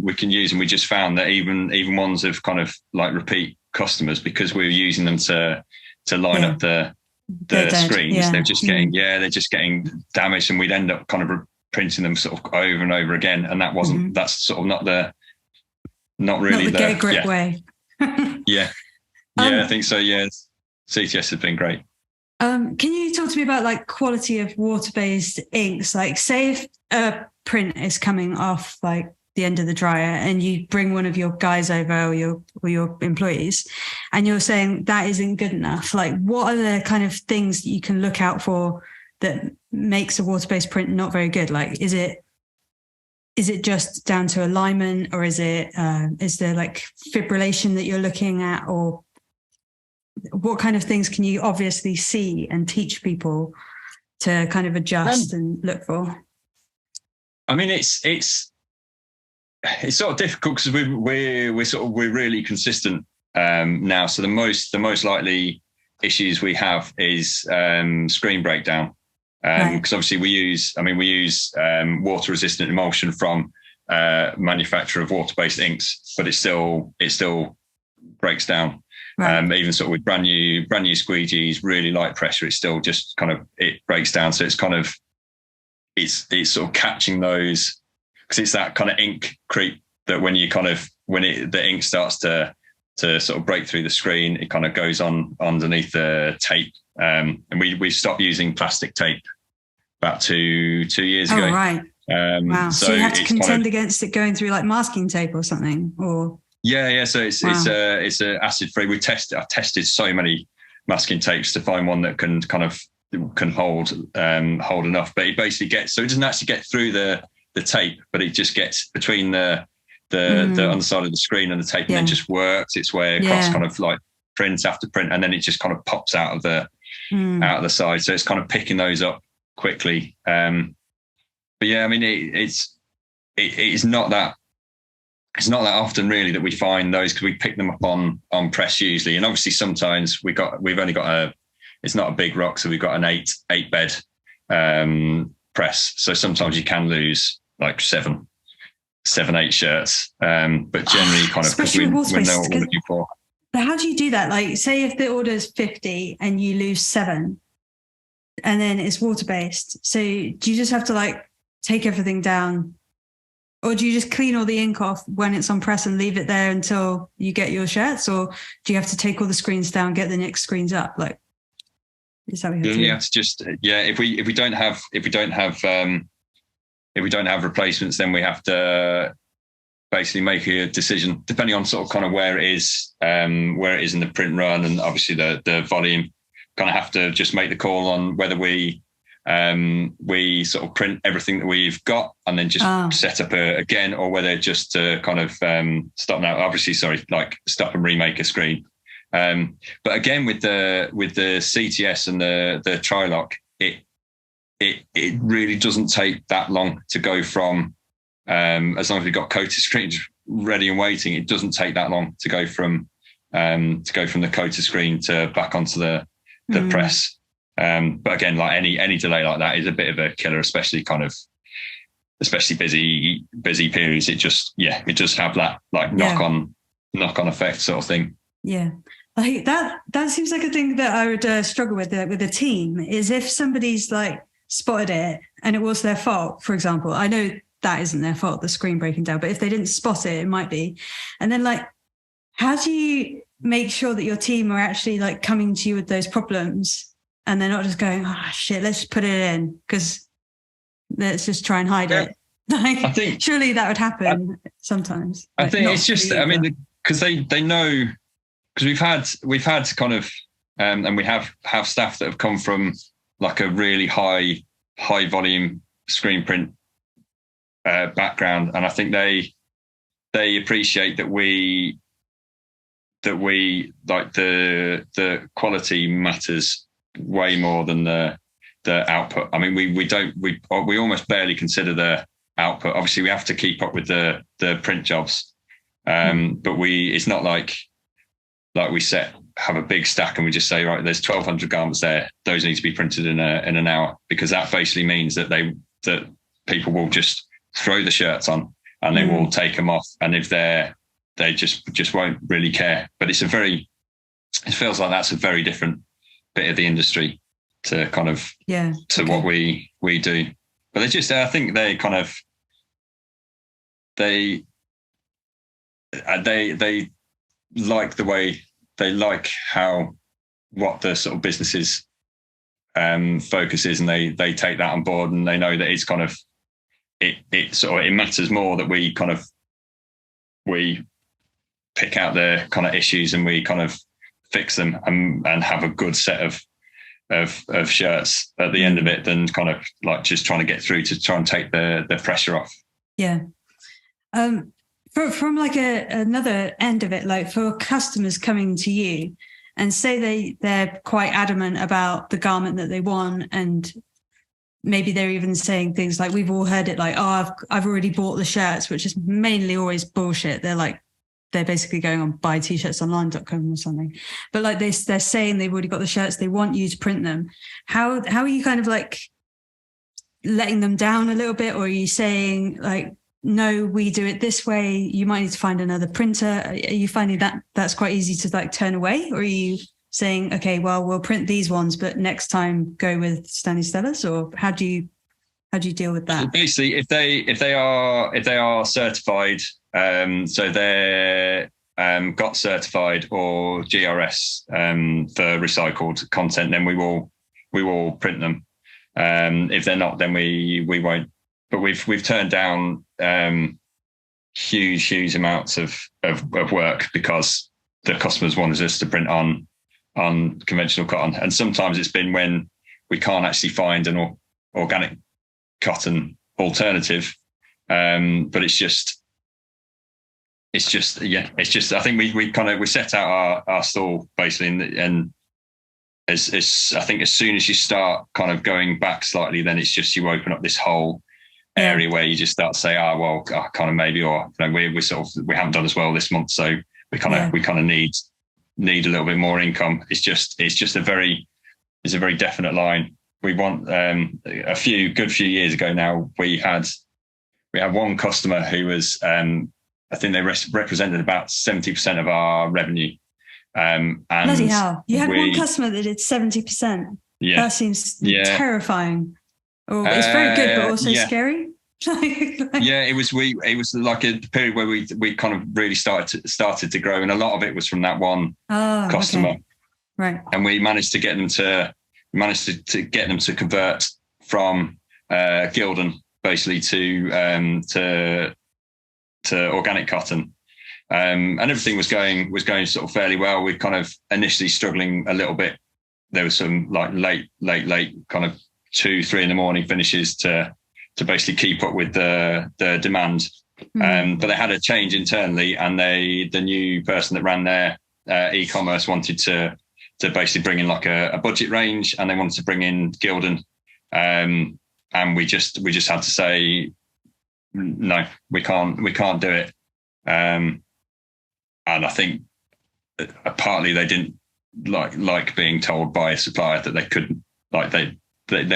S1: we can use them, we just found that even ones of kind of like repeat customers, because we were using them to line up the screens, they're just getting damaged, and we'd end up kind of printing them sort of over and over again, and that's sort of not really the
S3: get grip way.
S1: I think so. Yeah, CTS has been great.
S3: Can you talk to me about like quality of water-based inks? Like, say if a print is coming off like the end of the dryer, and you bring one of your guys over, or your employees, and you're saying that isn't good enough. Like, what are the kind of things that you can look out for that makes a water-based print not very good? Like, is it just down to alignment, or is there like fibrillation that you're looking at, or what kind of things can you obviously see and teach people to kind of adjust and look for?
S1: I mean, it's sort of difficult because we're really consistent now. So the most likely issues we have is screen breakdown, because obviously we use water resistant emulsion from manufacturer of water based inks, but it still breaks down. Right. Even sort of with brand new squeegees, really light pressure, it's still just kind of, it breaks down. So it's kind of it's sort of catching those, because it's that kind of ink creep that when the ink starts to sort of break through the screen, it kind of goes on underneath the tape. And we stopped using plastic tape about two years ago.
S3: Oh, right. Wow. So you have to contend against it going through like masking tape or something, or?
S1: Yeah. So it's a acid free. I've tested so many masking tapes to find one that can hold enough, but it basically so it doesn't actually get through the tape, but it just gets between the underside of the screen and the tape, and then just works its way across kind of like print after print, and then it just kind of pops out of the side. So it's kind of picking those up quickly. But yeah, I mean, it's not that often really that we find those, because we pick them up on press usually, and obviously sometimes we've only got it's not a big rock, so we've got an eight bed press. So sometimes you can lose like 7, 8 shirts, but generally kind of,
S3: especially with
S1: we know what we're looking for.
S3: But how do you do that? Like, say if the order is 50 and you lose 7, and then it's water based, so do you just have to like take everything down, or do you just clean all the ink off when it's on press and leave it there until you get your shirts, or do you have to take all the screens down, get the next screens up? Like, is that what you have to do?
S1: You have to just if we don't have replacements, then we have to basically make a decision depending on sort of kind of where it is in the print run, and obviously the volume. Kind of have to just make the call on whether we sort of print everything that we've got and then just set up again, or whether just to kind of stop and remake a screen. But again, with the CTS and the Trilock, it really doesn't take that long to go from as long as we've got coated screens ready and waiting, it doesn't take that long to go from the coated screen to back onto the press. But again, like any delay like that is a bit of a killer, especially busy periods. It does have that like knock on effect sort of thing.
S3: Yeah. Like that seems like a thing that I would struggle with a team, is if somebody's like spotted it and it was their fault, for example. I know that isn't their fault, the screen breaking down, but if they didn't spot it, it might be. And then like, how do you make sure that your team are actually like coming to you with those problems and they're not just going, oh shit, let's just put it in because let's just try and hide it. Like, I think surely that would happen sometimes.
S1: I think it's just, I mean, because they know, because we've had kind of, and we have staff that have come from like a really high volume screen print background, and I think they appreciate that we like the quality matters way more than the output. I mean, we almost barely consider the output. Obviously, we have to keep up with the print jobs, but it's not like we have a big stack and we just say, right, there's 1,200 garments there. Those need to be printed in an hour, because that basically means that people will just throw the shirts on and they will take them off. And if they just won't really care. But it feels like that's a very different bit of the industry to kind of what we do. But they just, I think they kind of they like the way, they like what the sort of businesses focus is, and they take that on board, and they know that it's kind of it matters more that we pick out the kind of issues and we kind of fix them and have a good set of shirts at the end of it, than kind of like just trying to get through to try and take the pressure off.
S3: Yeah. From like another end of it, like for customers coming to you and say they're quite adamant about the garment that they want, and maybe they're even saying things like, we've all heard it, like, oh, I've already bought the shirts, which is mainly always bullshit. They're basically going on buytshirtsonline.com or something. But like they're saying they've already got the shirts, they want you to print them. How are you kind of like letting them down a little bit? Or are you saying like, no, we do it this way, you might need to find another printer? Are you finding that that's quite easy to like turn away? Or are you saying, okay, well, we'll print these ones, but next time go with Stanley Stellars? Or how do you deal with that?
S1: Basically, if they are certified, so they're got certified or GRS for recycled content, then we will print them. If they're not, then we won't. But we've turned down huge amounts of work because the customers wanted us to print on conventional cotton, and sometimes it's been when we can't actually find an organic cotton alternative. But it's just I think we set out our stall basically, and as I think as soon as you start kind of going back slightly, then it's just you open up this whole area where you just start to say, kind of maybe, or we haven't done as well this month, so we kind of need a little bit more income. It's just a very definite line. We want a few years ago now, we had one customer who was I think they represented about 70% of our revenue. And
S3: bloody hell! You had one customer that did 70%. Yeah, that seems terrifying. Oh, it's very good, but also scary.
S1: Yeah, it was like a period where we kind of really started to grow, and a lot of it was from that one customer.
S3: Okay. Right. And
S1: we managed to get them to convert from Gildan basically to organic cotton. And everything was going sort of fairly well. We're kind of initially struggling a little bit. There was some like late kind of 2-3 in the morning finishes to basically keep up with the demand. But they had a change internally, and the new person that ran their e-commerce wanted to basically bring in like a budget range, and they wanted to bring in Gildan. And we just had to say, no, we can't do it. And I think partly they didn't like being told by a supplier that they couldn't, like they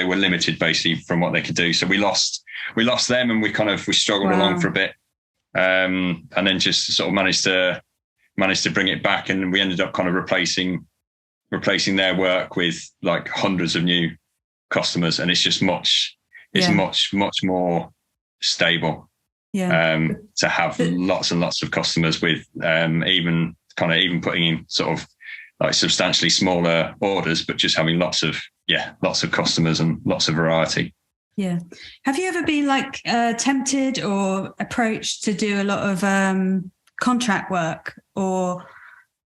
S1: were limited basically from what they could do. So we lost them, and we struggled along for a bit, and then just sort of managed to bring it back, and we ended up kind of replacing their work with like hundreds of new customers, and it's just much more stable. To have lots and lots of customers with even putting in sort of like substantially smaller orders, but just having lots of customers and lots of variety.
S3: Yeah. Have you ever been like tempted or approached to do a lot of contract work, or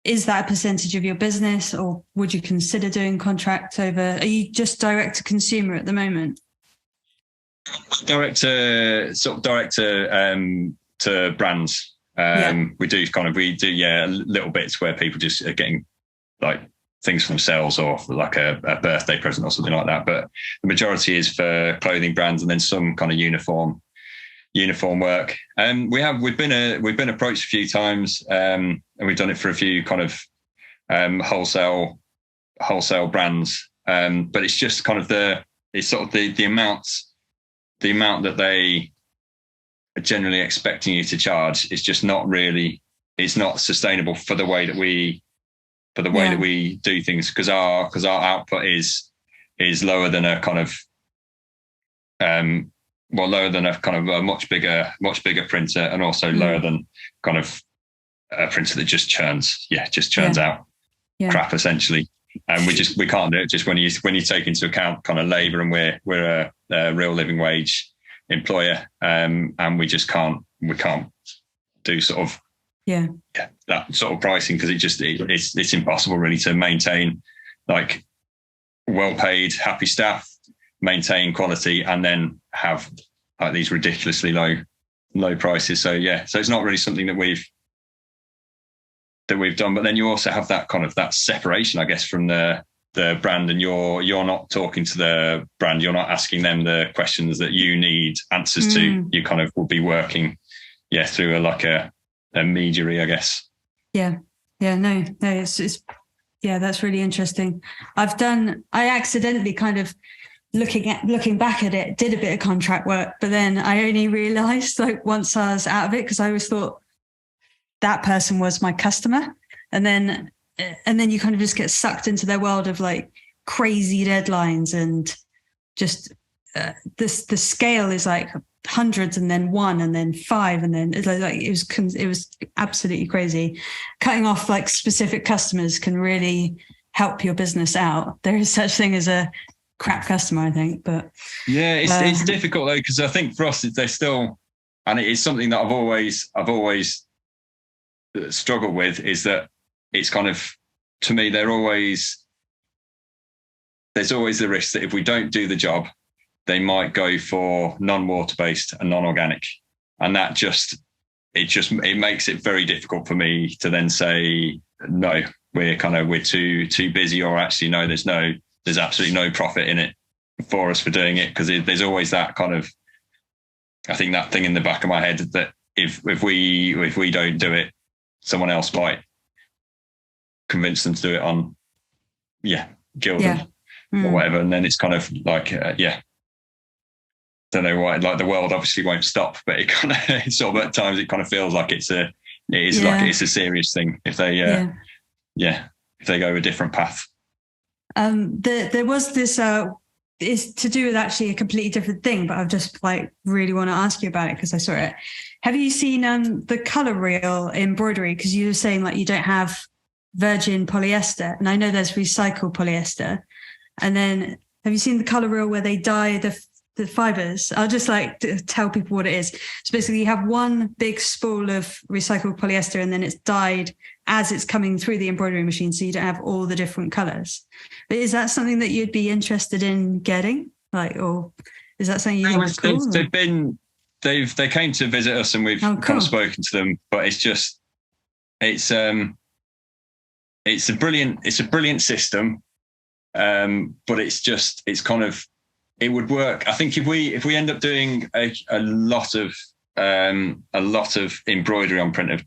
S3: is that a percentage of your business, or would you consider doing contract over? Are you just direct to consumer at the moment?
S1: Direct to brands. We do little bits where people just are getting like things for themselves or for like a birthday present or something like that. But the majority is for clothing brands, and then some kind of uniform work. We've been approached a few times, and we've done it for a few kind of wholesale brands. But it's just kind of the amount that they are generally expecting you to charge is just not really, it's not sustainable for the way that we do things, because our output is lower than a kind of lower than a kind of a much bigger printer, and also lower than kind of a printer that just churns out crap essentially. And we can't do it. Just when you take into account kind of labour, and we're a real living wage employer, and we can't do sort of that sort of pricing, because it's impossible really to maintain like well paid, happy staff, maintain quality, and then have like these ridiculously low prices. So it's not really something that we've done. But then you also have that kind of that separation, I guess, from the brand, and you're not talking to the brand, you're not asking them the questions that you need answers to. You kind of will be working through a mediary, I guess. It's
S3: that's really interesting. I accidentally kind of looking back at it, did a bit of contract work, but then I only realized like once I was out of it, because I always thought that person was my customer, and then you kind of just get sucked into their world of like crazy deadlines, and just the scale is like hundreds, and then 1, and then 5, and then it was absolutely crazy. Cutting off like specific customers can really help your business out. There is such thing as a crap customer, I think, but
S1: it's difficult though, because I think for us they're still, and it is something that I've always struggled with, is that it's kind of, to me, there's always the risk that if we don't do the job, they might go for non-water based and non-organic, and that it makes it very difficult for me to then say no, we're too busy, or actually no, there's absolutely no profit in it for us for doing it, because there's always that kind of, I think, that thing in the back of my head that if we don't do it, someone else might convince them to do it on Gildan or whatever, and then it's kind of like don't know why, like the world obviously won't stop, but it kind of sort of at times it kind of feels like it's a serious thing if they if they go a different path.
S3: There was this is to do with actually a completely different thing, but I've just like really want to ask you about it because I saw it. Have you seen the colour reel embroidery? Because you were saying like you don't have virgin polyester, and I know there's recycled polyester. And then have you seen the colour reel where they dye the fibres? I'll just like to tell people what it is. So basically you have one big spool of recycled polyester, and then it's dyed as it's coming through the embroidery machine, so you don't have all the different colours. But is that something that you'd be interested in getting? Like, or is that something you think is cool?
S1: They came to visit us, and we've kind of spoken to them, but it's a brilliant system. But it would work. I think if we end up doing a lot of a lot of embroidery on print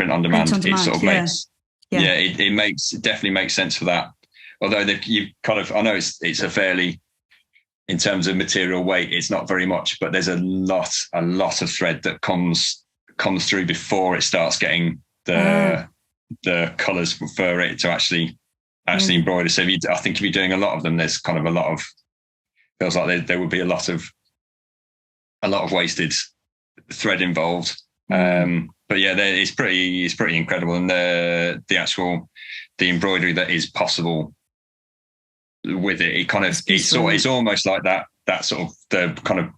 S1: on demand. It sort of makes it definitely makes sense for that. Although you kind of, I know it's a fairly, in terms of material weight, it's not very much, but there's a lot of thread that comes through before it starts getting the colours for it to actually embroider. So I think if you're doing a lot of them, there's kind of a lot of, feels like there would be a lot of wasted thread involved. But yeah, it's pretty incredible, and the embroidery that is possible with it kind of, it's almost like that sort of the kind of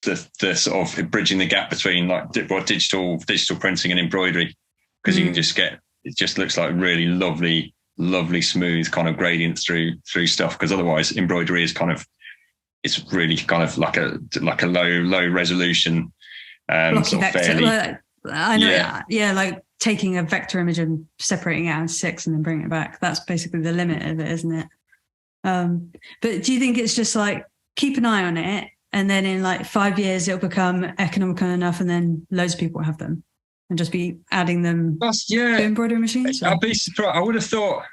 S1: the sort of bridging the gap between like digital printing and embroidery, because you can just get, it just looks like really lovely smooth kind of gradients through stuff, because otherwise embroidery is kind of, it's really kind of like a low resolution
S3: blocky
S1: sort of
S3: vector.
S1: fairly,
S3: I know, like taking a vector image and separating it out into 6 and then bringing it back. That's basically the limit of it, isn't it? But do you think it's just like keep an eye on it, and then in like 5 years it'll become economical enough, and then loads of people have them, and just be adding them to embroidery machines?
S1: I'd be surprised. I would have thought.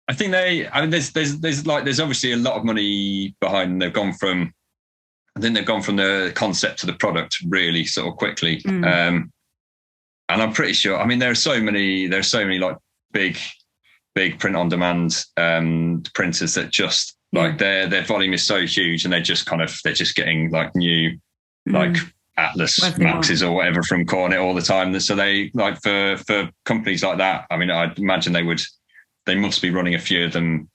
S1: I think there's obviously a lot of money behind them. They've gone from the concept to the product really sort of quickly. And I'm pretty sure, I mean, there are so many like big print on demand printers that just like their volume is so huge, and they're just getting like new like Atlas Maxes or whatever from Cornet all the time. So they like for companies like that, I mean, I'd imagine they must be running a few of them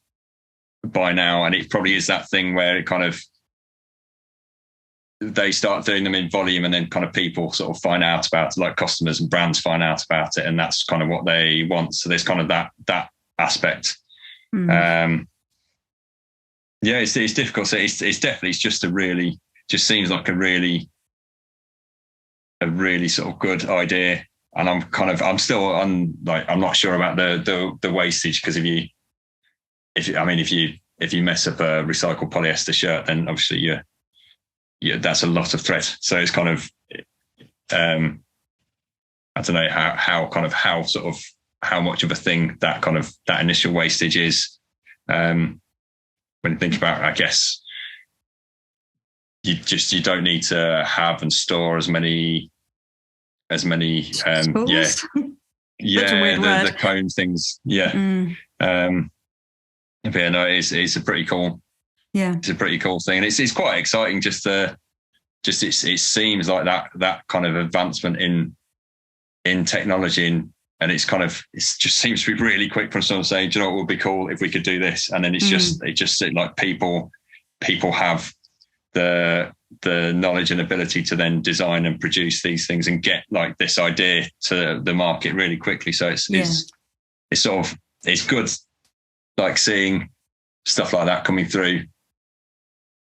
S1: by now, and it probably is that thing where it kind of, they start doing them in volume, and then kind of people sort of find out about it, like customers and brands find out about it, and that's kind of what they want. So there's kind of that aspect. It's difficult. So it's definitely, it's just just seems like a really sort of good idea. And I'm not sure about the wastage, because if you mess up a recycled polyester shirt, then obviously that's a lot of thread. So it's kind of I don't know how much of a thing that initial wastage is. When you think about it, I guess you don't need to have and store as many the cone things. But yeah, no, it's a pretty cool. Yeah, it's a pretty cool thing, and it's quite exciting. It seems like that kind of advancement in technology, and it just seems to be really quick from someone saying, do you know what would be cool if we could do this, and then it just like people have the knowledge and ability to then design and produce these things and get like this idea to the market really quickly. So it's good, like seeing stuff like that coming through.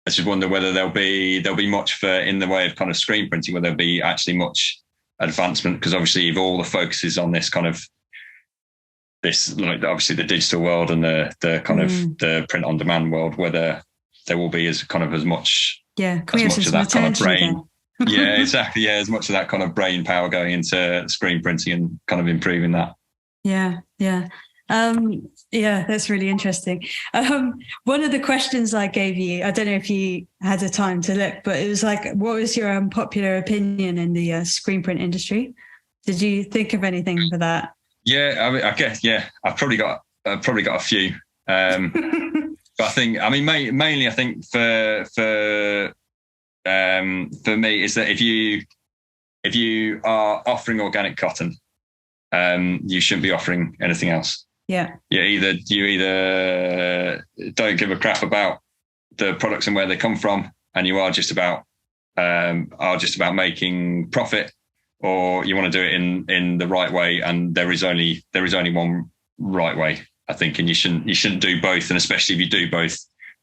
S1: I just wonder whether there'll be much in the way of kind of screen printing, where there'll be actually much advancement, because obviously if all the focus is on this kind of like obviously the digital world and the kind of the print on demand world, whether there will be as much of that kind of brain. Yeah, exactly. Yeah, as much of that kind of brain power going into screen printing and kind of improving that.
S3: Yeah. That's really interesting. One of the questions I gave you, I don't know if you had the time to look, but it was like, what was your unpopular opinion in the screen print industry? Did you think of anything for that?
S1: Yeah, I guess. Yeah, I've probably got a few. But I think, mainly I think for me is that if you are offering organic cotton, you shouldn't be offering anything else. Yeah. You either don't give a crap about the products and where they come from, and you are just about making profit, or you want to do it in the right way, and there is only one right way, I think, and you shouldn't do both. And especially if you do both,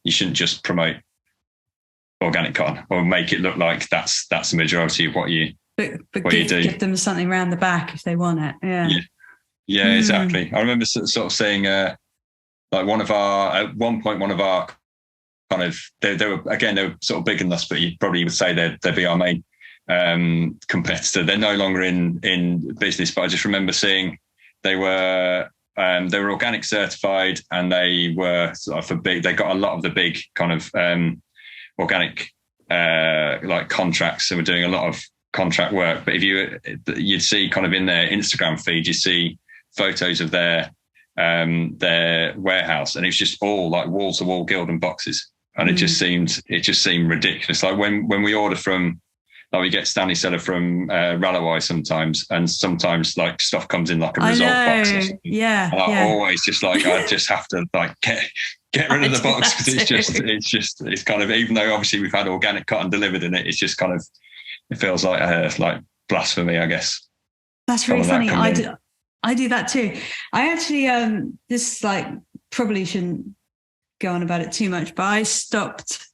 S1: you shouldn't just promote organic cotton or make it look like that's the majority of what you do.
S3: Give them something around the back if they want it.
S1: Yeah, exactly. I remember sort of saying like at one point one of our kind of they were sort of bigger than us, but you probably would say they'd be our main competitor. They're no longer in business, but I just remember seeing they were organic certified, and they were sort of they got a lot of the big kind of organic like contracts. So we're doing a lot of contract work. But if you'd see kind of in their Instagram feed, you see photos of their warehouse, and it's just all like wall to wall Gildan boxes, and it just seemed ridiculous. Like when we order from, like we get Stanley Cellar from Ralloway sometimes, and sometimes like stuff comes in like a Resolve box or something.
S3: Yeah,
S1: and I always just like I just have to like get rid of the box, because it's kind of, even though obviously we've had organic cotton delivered in it, it's just kind of, it feels like blasphemy, I guess.
S3: That's really funny. I do that too. I actually this like probably shouldn't go on about it too much, but I stopped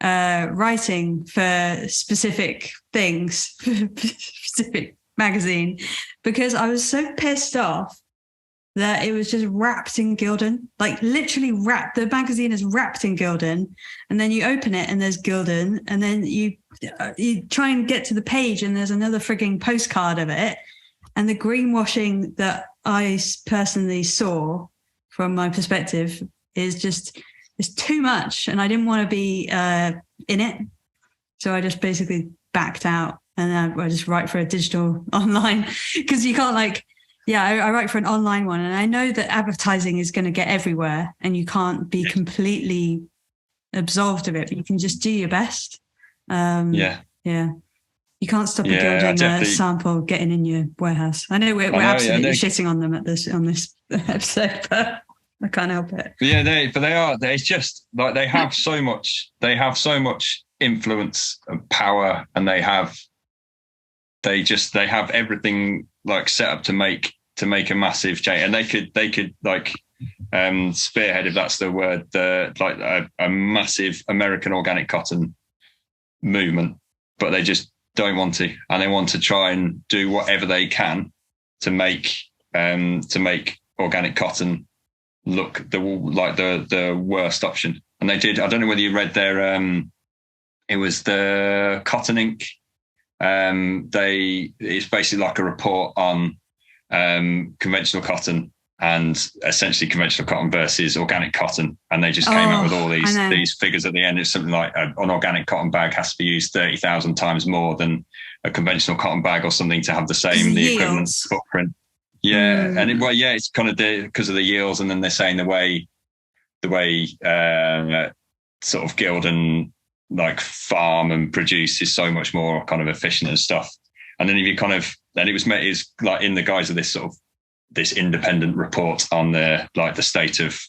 S3: writing for specific things, specific magazine, because I was so pissed off that it was just wrapped in Gildan, like literally wrapped. The magazine is wrapped in Gildan, and then you open it and there's Gildan, and then you try and get to the page and there's another frigging postcard of it. And the greenwashing that I personally saw from my perspective is just, it's too much. And I didn't want to be in it. So I just basically backed out, and I just write for a digital online, because you can't like, I write for an online one, and I know that advertising is going to get everywhere and you can't be completely absolved of it, but you can just do your best. You can't stop a Gildan sample getting in your warehouse. I know we're absolutely shitting on them on this episode, but I can't help it. It's just like they have so much influence and power, and they have everything like set up to make a massive change, and they could like spearhead, if that's the word, a massive American organic cotton movement, but they just don't want to, and they want to try and do whatever they can to make organic cotton look the worst option. And they did. I don't know whether you read their it was the Cotton Inc. It's basically like a report on conventional cotton, and essentially conventional cotton versus organic cotton, and they just came out with all these figures at the end. It's something like an organic cotton bag has to be used 30,000 times more than a conventional cotton bag or something to have the equivalent footprint. It's kind of because of the yields, and then they're saying the way sort of Gildan like farm and produce is so much more kind of efficient and stuff. And then if you kind of, then it was like in the guise of this sort of this independent report on the state of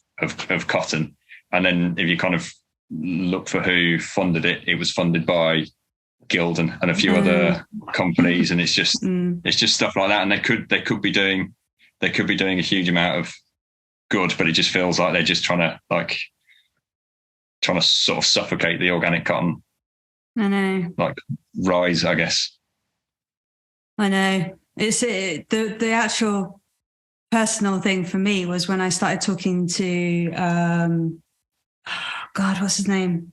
S3: cotton. And then if you kind of look for who funded it, it was funded by Gildan and a few other companies, and it's just stuff like that. And they could be doing a huge amount of good, but it just feels like they're just trying to sort of suffocate the organic cotton. I know.
S1: Like rise, I guess.
S3: I know. It's the actual personal thing for me was when I started talking to what's his name?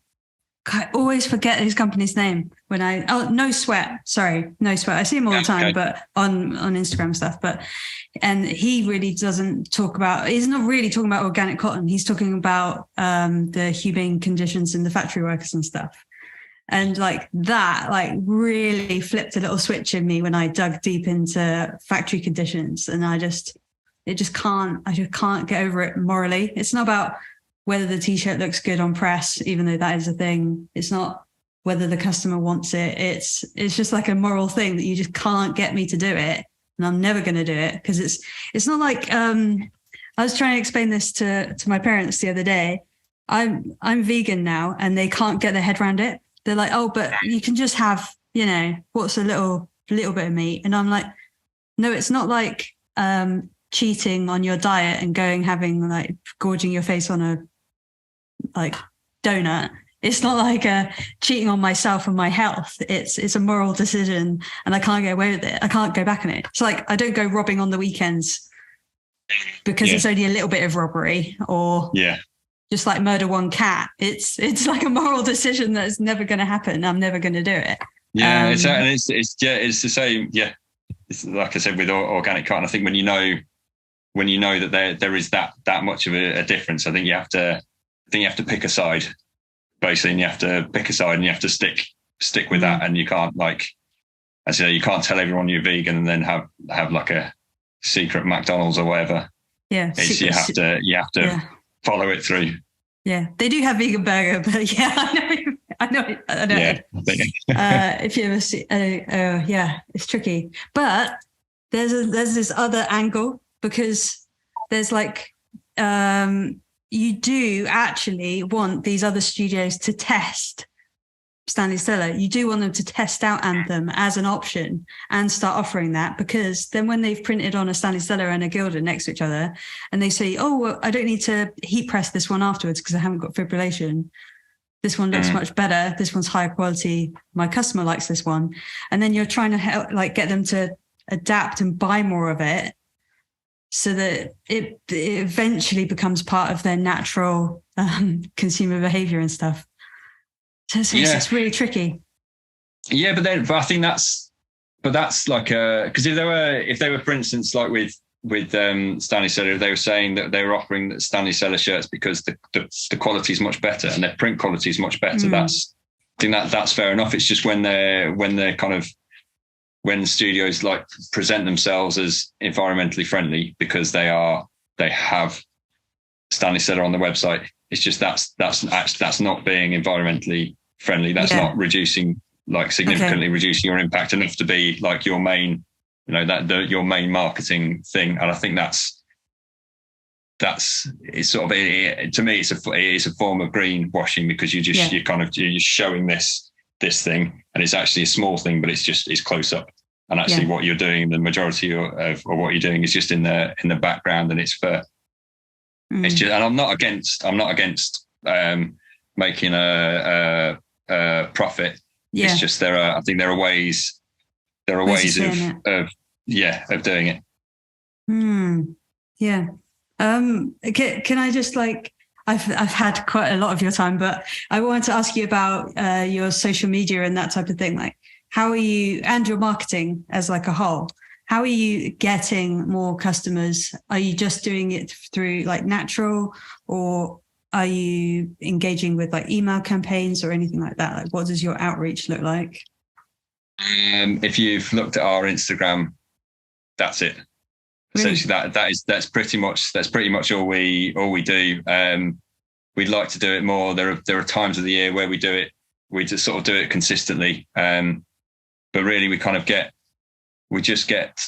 S3: I always forget his company's name No Sweat. I see him all the time, but on Instagram stuff. And he really doesn't talk about, he's not really talking about organic cotton. He's talking about the humane conditions in the factory workers and stuff. And like that, like really flipped a little switch in me when I dug deep into factory conditions. And I just can't get over it morally. It's not about whether the t-shirt looks good on press, even though that is a thing. It's not whether the customer wants it. It's just like a moral thing that you just can't get me to do it. And I'm never going to do it, because it's not like, I was trying to explain this to my parents the other day. I'm vegan now, and they can't get their head around it. They're like, oh, but you can just have, what's a little bit of meat. And I'm like, no, it's not like cheating on your diet and having like gorging your face on a like donut. It's not like cheating on myself and my health. It's a moral decision, and I can't get away with it. I can't go back on it. It's like I don't go robbing on the weekends because it's only a little bit of robbery, or just like murder one cat. It's like a moral decision that's never going to happen. I'm never going to do it.
S1: Yeah, it's the same. Yeah, it's like I said with organic cotton. I think when you know that there is that much of a difference, I think you have to pick a side, basically, and you have to pick a side and you have to stick with that, and you can't, like, as you know, you can't tell everyone you're vegan and then have like a secret McDonald's or whatever.
S3: Yeah,
S1: you have to follow it through.
S3: Yeah, they do have vegan burger, but yeah, I know.
S1: Yeah,
S3: if you ever see, yeah, it's tricky. But there's this other angle, because there's like, you do actually want these other studios to test Stanley Stella. You do want them to test out Anthem as an option and start offering that, because then when they've printed on a Stanley Stella and a Gilder next to each other and they say, oh, well, I don't need to heat press this one afterwards because I haven't got fibrillation. This one looks much better. This one's higher quality. My customer likes this one. And then you're trying to help, like, get them to adapt and buy more of it so that it eventually becomes part of their natural consumer behavior and stuff. So it's really tricky.
S1: Yeah, but I think that's like because if they were, for instance, like with Stanley Stella, they were saying that they were offering Stanley Stella shirts because the quality is much better and their print quality is much better. I think that's fair enough. It's just when studios like present themselves as environmentally friendly because they have Stanley Stella on the website. It's just that's not being environmentally friendly. That's not reducing, like, significantly reducing your impact enough to be like your main, your main marketing thing. And I think it's sort of, to me, it is a form of greenwashing, because you're showing this thing, and it's actually a small thing, but it's close up. And actually what you're doing, the majority of what you're doing is just in the background, and it's for, it's just, and I'm not against making a profit. Yeah. It's just I think there are ways of doing it.
S3: Yeah. Can I just, like, I've had quite a lot of your time, but I wanted to ask you about your social media and that type of thing. Like, how are you, and your marketing as like a whole, how are you getting more customers? Are you just doing it through like natural, or are you engaging with like email campaigns or anything like that? Like, what does your outreach look like?
S1: If you've looked at our Instagram, that's it. Really? Essentially, that's pretty much all we do. We'd like to do it more. There are times of the year where we just sort of do it consistently. But really, we just get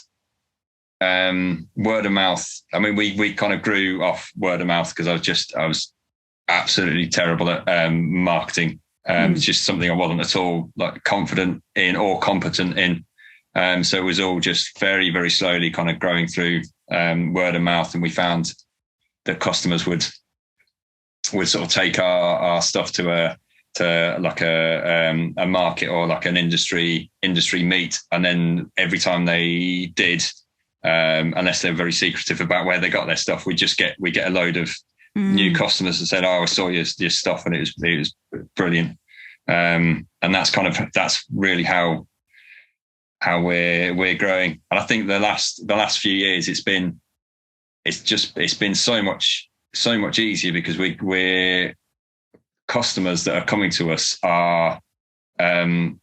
S1: word of mouth. I mean, we kind of grew off word of mouth because I was absolutely terrible at marketing. It's just something I wasn't at all like confident in or competent in. So it was all just very, very slowly kind of growing through word of mouth, and we found that customers would sort of take our stuff to like a market or like an industry meet, and then every time they did, unless they're very secretive about where they got their stuff, we get a load of new customers that said, "Oh, I saw your stuff and it was brilliant," and that's really how we're growing. And I think the last few years it's been so much easier because we're customers that are coming to us are like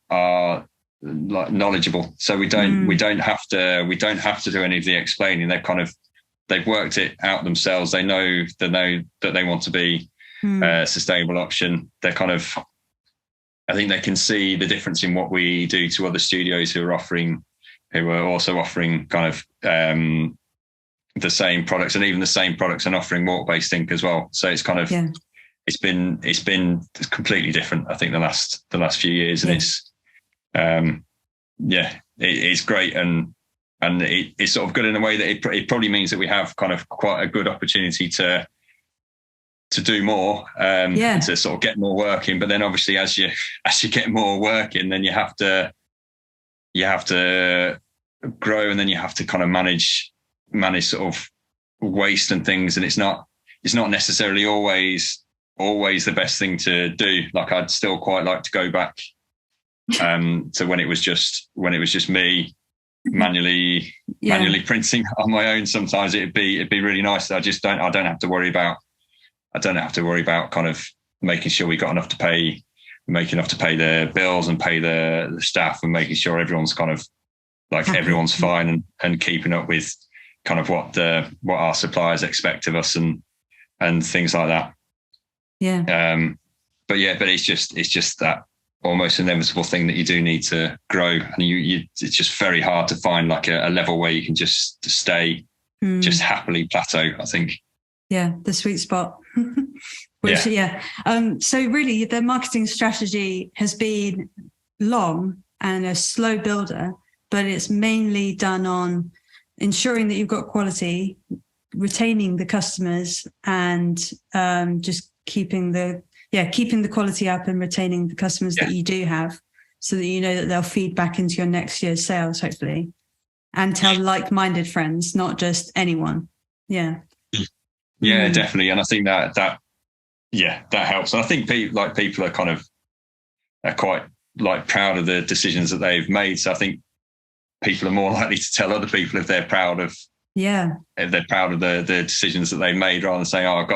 S1: knowledgeable, so we don't have to do any of the explaining. They've worked it out themselves. They know that they want to be a sustainable option. I think they can see the difference in what we do to other studios who are also offering kind of the same products, and even the same products, and offering water-based ink as well. So it's kind of it's been completely different, I think, the last few years, and it's great, and it's sort of good in a way that it probably means that we have kind of quite a good opportunity to do more, to sort of get more work in. But then obviously as you get more work in, then you have to grow, and then you have to kind of manage sort of waste and things, and it's not necessarily always the best thing to do. Like, I'd still quite like to go back So when it was just me manually printing on my own, sometimes it'd be really nice. I don't have to worry about kind of making sure we got enough to pay, make enough to pay the bills and pay the staff, and making sure everyone's kind of like everyone's fine and keeping up with kind of what our suppliers expect of us and things like that.
S3: Yeah.
S1: But it's just that almost inevitable thing that you do need to grow, and it's just very hard to find like a level where you can just stay just happily plateau, I think.
S3: Yeah, the sweet spot. So really the marketing strategy has been long and a slow builder, but it's mainly done on ensuring that you've got quality, retaining the customers, and just keeping the quality up and retaining the customers that you do have, so that you know that they'll feed back into your next year's sales, hopefully, and tell like-minded friends, not just anyone. Yeah.
S1: Yeah, definitely. And I think that helps. And I think people are kind of quite like proud of the decisions that they've made. So I think people are more likely to tell other people if they're proud of the decisions that they made, rather than saying, "Oh,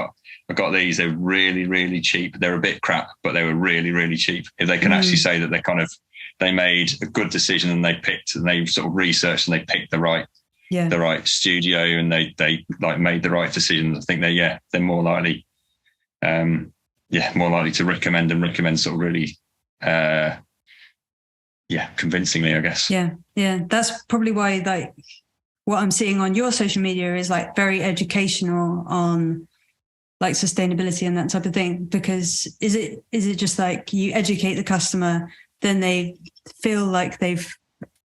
S1: I got these. They're really, really cheap. They're a bit crap, but they were really, really cheap." If they can actually say that they made a good decision and they sort of researched and they picked the right studio and they like made the right decisions, I think they're more likely to recommend sort of really convincingly, I guess.
S3: Yeah. That's probably why like what I'm seeing on your social media is like very educational on like sustainability and that type of thing, because is it just like you educate the customer, then they feel like they've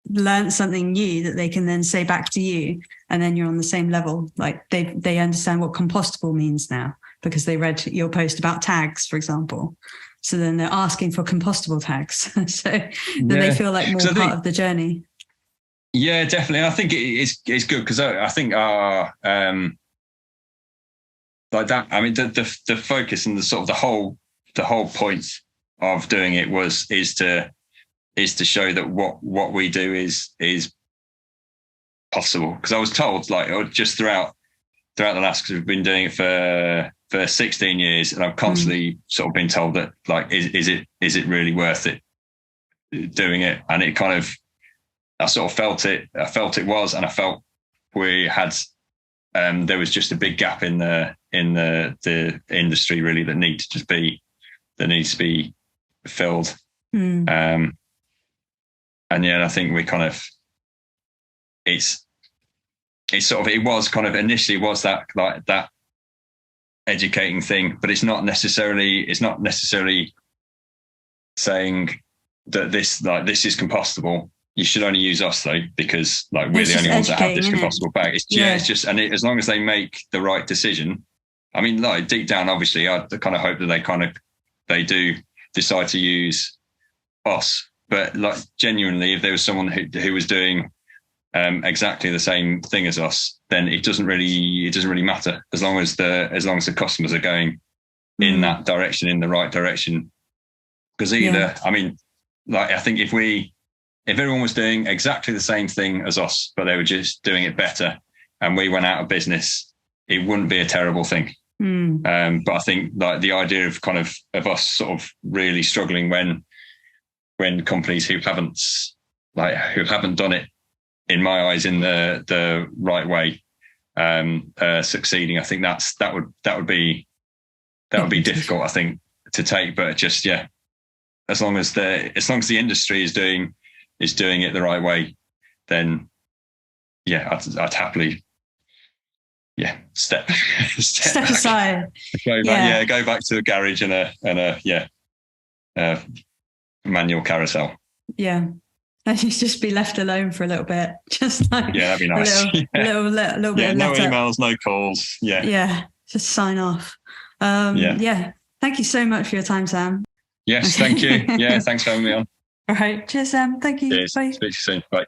S3: learned something new that they can then say back to you, and then you're on the same level, like they understand what compostable means now because they read your post about tags, for example, so then they're asking for compostable tags. So then they feel like more part of the journey.
S1: Yeah, definitely. And I think it's good because I think our like that. I mean, the focus and the sort of the whole point of doing it is to show that what we do is possible. Because I was told, like, just throughout the last, because we've been doing it for 16 years, and I've constantly sort of been told that, like, is it really worth it doing it? And it kind of, I sort of felt it. I felt it was, and I felt we had. There was just a big gap in the industry, really, that needs to be filled. And I think we kind of it was kind of initially was that like that educating thing, but it's not necessarily saying that this is compostable. You should only use us though, because like we're the only ones that have this compostable bag. It's just, and as long as they make the right decision. I mean, like deep down, obviously, I kind of hope that they do decide to use us. But like genuinely, if there was someone who was doing exactly the same thing as us, then it doesn't really matter as long as the customers are going in that direction, in the right direction. Because I mean, like I think if everyone was doing exactly the same thing as us, but they were just doing it better, and we went out of business, it wouldn't be a terrible thing. But I think like the idea of kind of us sort of really struggling when companies who haven't done it, in my eyes, in the right way, succeeding, I think that would be difficult, I think, to take. But just as long as the industry is doing it the right way, then I'd happily step
S3: aside.
S1: Go back to the garage and a manual carousel.
S3: Yeah. And you just be left alone for a little bit. Just like
S1: that'd be nice.
S3: Little bit of
S1: no emails, no calls.
S3: Yeah. Just sign off. Thank you so much for your time, Sam.
S1: Yes, thank you. Yeah, thanks for having me on.
S3: All right. Cheers, Sam. Thank you.
S1: Cheers.
S3: Bye.
S1: Speak to you soon. Bye.